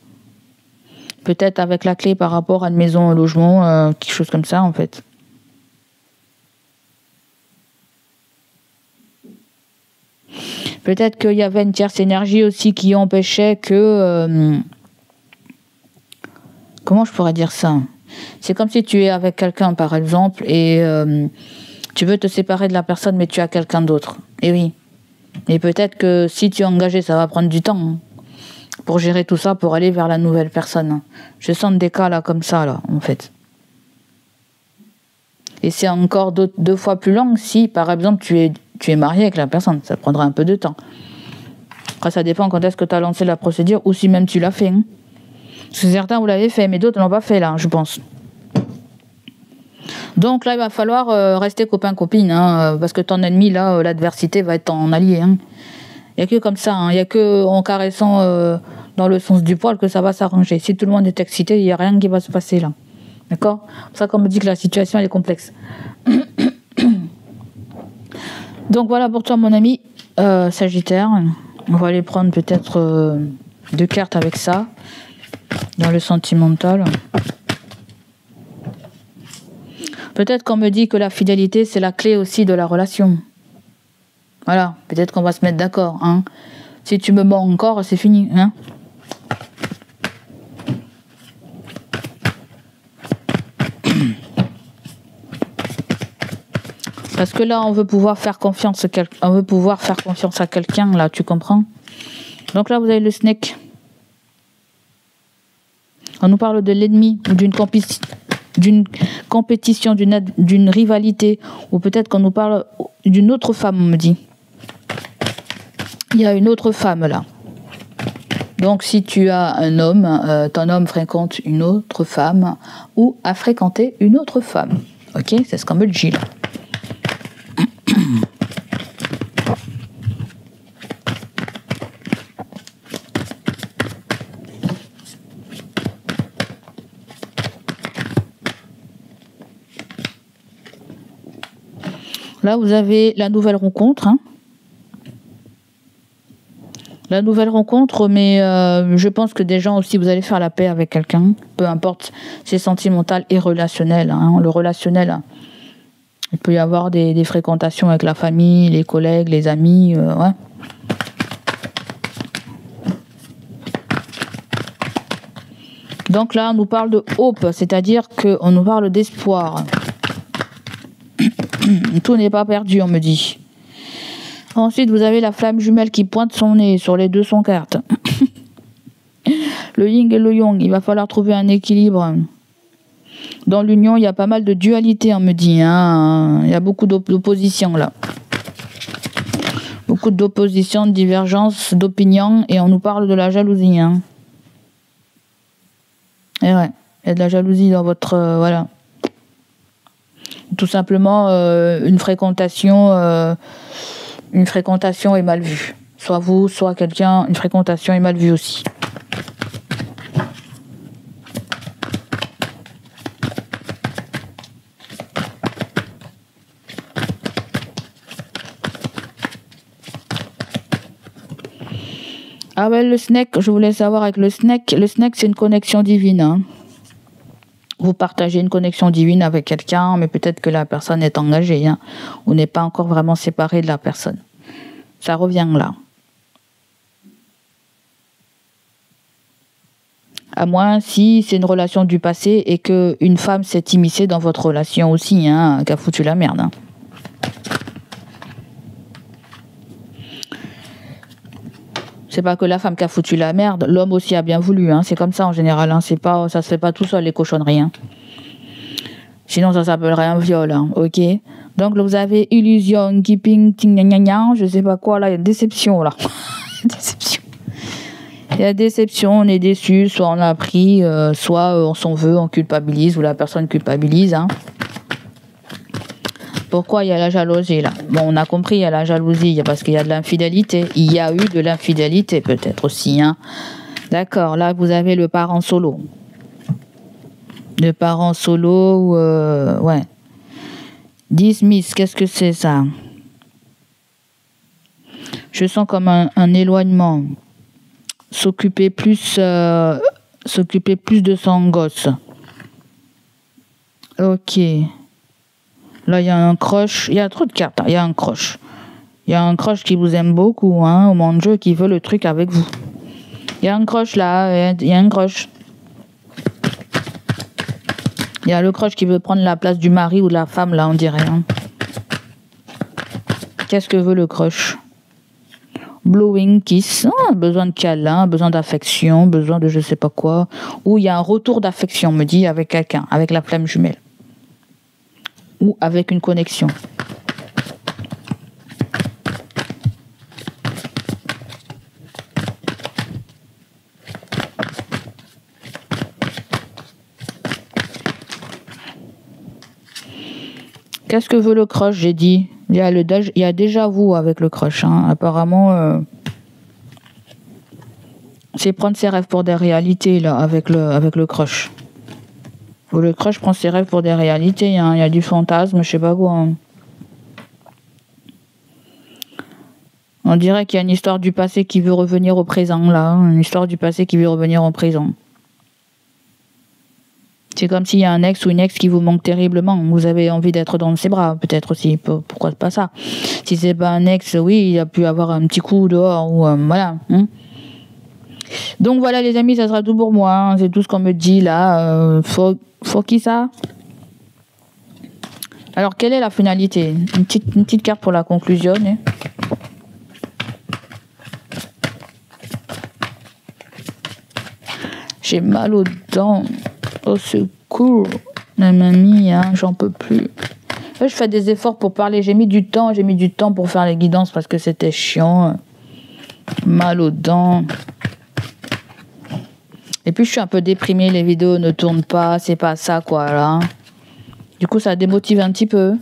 S1: Peut-être avec la clé par rapport à une maison, un logement, quelque chose comme ça en fait. Peut-être qu'il y avait une tierce énergie aussi qui empêchait que... comment je pourrais dire ça? C'est comme si tu es avec quelqu'un, par exemple, et tu veux te séparer de la personne, mais tu as quelqu'un d'autre. Et oui. Et peut-être que si tu es engagé, ça va prendre du temps hein, pour gérer tout ça, pour aller vers la nouvelle personne. Je sens des cas là, comme ça, là, en fait. Et c'est encore deux fois plus long si, par exemple, tu es marié avec la personne. Ça prendra un peu de temps. Après, ça dépend quand est-ce que tu as lancé la procédure ou si même tu l'as fait. Hein. Parce que certains, vous l'avez fait, mais d'autres ne l'ont pas fait, là, je pense. Donc là, il va falloir rester copain-copine, hein, parce que ton ennemi, là, l'adversité va être ton allié. Hein. Il n'y a que comme ça, il n'y a que en caressant dans le sens du poil que ça va s'arranger. Si tout le monde est excité, il n'y a rien qui va se passer là. D'accord ? C'est pour ça qu'on me dit que la situation elle est complexe. Donc voilà pour toi mon ami Sagittaire. On va aller prendre peut-être 2 cartes avec ça, dans le sentimental. Peut-être qu'on me dit que la fidélité c'est la clé aussi de la relation. Voilà, peut-être qu'on va se mettre d'accord. Hein. Si tu me mens encore, c'est fini. Hein. Parce que là, on veut pouvoir faire confiance à quelqu'un, là, tu comprends? Donc là, vous avez le snake. On nous parle de l'ennemi, ou d'une compétition, d'une rivalité, ou peut-être qu'on nous parle d'une autre femme, on me dit. Il y a une autre femme, là. Donc, si tu as un homme, ton homme fréquente une autre femme, ou a fréquenté une autre femme. Ok? C'est ce qu'on me dit, là. Là, vous avez la nouvelle rencontre. Hein. La nouvelle rencontre, mais je pense que des gens aussi, vous allez faire la paix avec quelqu'un. Peu importe, c'est sentimental et relationnel. Hein. Le relationnel, il peut y avoir des fréquentations avec la famille, les collègues, les amis. Ouais. Donc là, on nous parle de hope, c'est-à-dire qu'on nous parle d'espoir. Tout n'est pas perdu, on me dit. Ensuite, vous avez la flamme jumelle qui pointe son nez sur les 200 cartes. Le yin et le yang, il va falloir trouver un équilibre. Dans l'union, il y a pas mal de dualité, on me dit. Hein. Il y a beaucoup d'opposition, là. Beaucoup d'opposition, de divergence, d'opinion, et on nous parle de la jalousie. Hein. Et ouais, il y a de la jalousie dans votre... voilà. Tout simplement, une fréquentation est mal vue. Soit vous, soit quelqu'un, une fréquentation est mal vue aussi. Ah ouais, le snake, je voulais savoir avec le snake. Le snake, c'est une connexion divine. Hein. Vous partagez une connexion divine avec quelqu'un, mais peut-être que la personne est engagée. Hein. Vous n'êtes pas encore vraiment séparé de la personne. Ça revient là. À moins si c'est une relation du passé et qu'une femme s'est immiscée dans votre relation aussi, hein, qui a foutu la merde. Hein. C'est pas que la femme qui a foutu la merde, l'homme aussi a bien voulu. Hein. C'est comme ça en général. Hein. C'est pas, ça se fait pas tout seul les cochonneries. Hein. Sinon ça s'appellerait un viol. Hein. Ok. Donc là, vous avez illusion, keeping, je sais pas quoi là. Il y a déception là. Déception. Il y a déception. On est déçu. Soit on a pris, soit on s'en veut, on culpabilise ou la personne culpabilise. Hein. Pourquoi il y a la jalousie là? Bon, on a compris, il y a la jalousie parce qu'il y a de l'infidélité. Il y a eu de l'infidélité peut-être aussi. Hein. D'accord, là vous avez le parent solo. Le parent solo, ouais. Dismiss, qu'est-ce que c'est ça? Je sens comme un éloignement. S'occuper plus de son gosse. Ok. Là, il y a un croche. Il y a trop de cartes. Il y a un croche. Il y a un crush qui vous aime beaucoup, hein, au monde de jeu, qui veut le truc avec vous. Il y a un crush là, il y a un crush. Il y a le crush qui veut prendre la place du mari ou de la femme, là, on dirait. Hein. Qu'est-ce que veut le crush? Blowing kiss, besoin de câlin, besoin d'affection, besoin de je sais pas quoi. Ou il y a un retour d'affection, me dit, avec quelqu'un, avec la flamme jumelle. Ou avec une connexion. Qu'est-ce que veut le crush? J'ai dit. Il y a déjà vous avec le crush. Hein. Apparemment, c'est prendre ses rêves pour des réalités là avec le crush. Ou le crush prend ses rêves pour des réalités. Hein. Il y a du fantasme, je sais pas quoi. Hein. On dirait qu'il y a une histoire du passé qui veut revenir au présent là. Une histoire du passé qui veut revenir au présent. C'est comme s'il y a un ex ou une ex qui vous manque terriblement. Vous avez envie d'être dans ses bras, peut-être aussi. Pourquoi pas ça? Si c'est pas un ex, oui, il a pu avoir un petit coup dehors ou voilà. Hein. Donc voilà les amis, ça sera tout pour moi. Hein. C'est tout ce qu'on me dit là. Faut qui ça? Alors quelle est la finalité? Une petite carte pour la conclusion. Hein. J'ai mal aux dents. Au secours, la mamie, hein, j'en peux plus. Là, je fais des efforts pour parler. J'ai mis du temps pour faire les guidances parce que c'était chiant. Mal aux dents. Et puis, je suis un peu déprimée. Les vidéos ne tournent pas. C'est pas ça, quoi, là. Du coup, ça démotive un petit peu.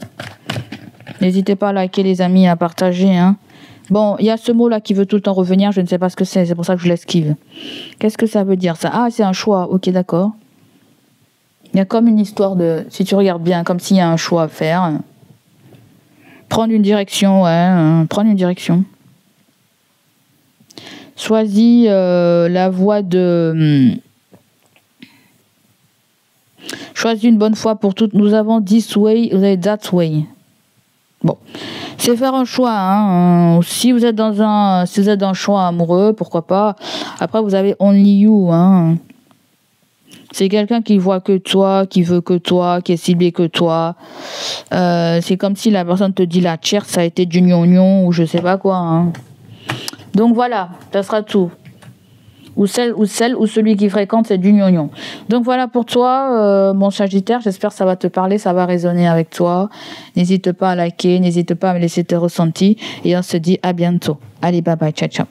S1: N'hésitez pas à liker, les amis, à partager, hein. Bon, il y a ce mot-là qui veut tout le temps revenir. Je ne sais pas ce que c'est. C'est pour ça que je l'esquive. Qu'est-ce que ça veut dire, ça? Ah, c'est un choix. Ok, d'accord. Il y a comme une histoire de, si tu regardes bien, comme s'il y a un choix à faire. Prendre une direction, ouais, prendre une direction. Choisis la voie de... choisis une bonne fois pour toutes. Nous avons this way, vous avez that way. Bon, c'est faire un choix. Hein. Si vous êtes dans un choix amoureux, pourquoi pas. Après, vous avez only you, hein. C'est quelqu'un qui voit que toi, qui veut que toi, qui est ciblé que toi. C'est comme si la personne te dit la chair, ça a été du gnognon ou je sais pas quoi. Hein. Donc voilà, ça sera tout. Ou celle ou celui qui fréquente, c'est du gnognon. Donc voilà pour toi, mon Sagittaire. J'espère que ça va te parler, ça va résonner avec toi. N'hésite pas à liker, n'hésite pas à me laisser tes ressentis. Et on se dit à bientôt. Allez, bye bye, ciao, ciao.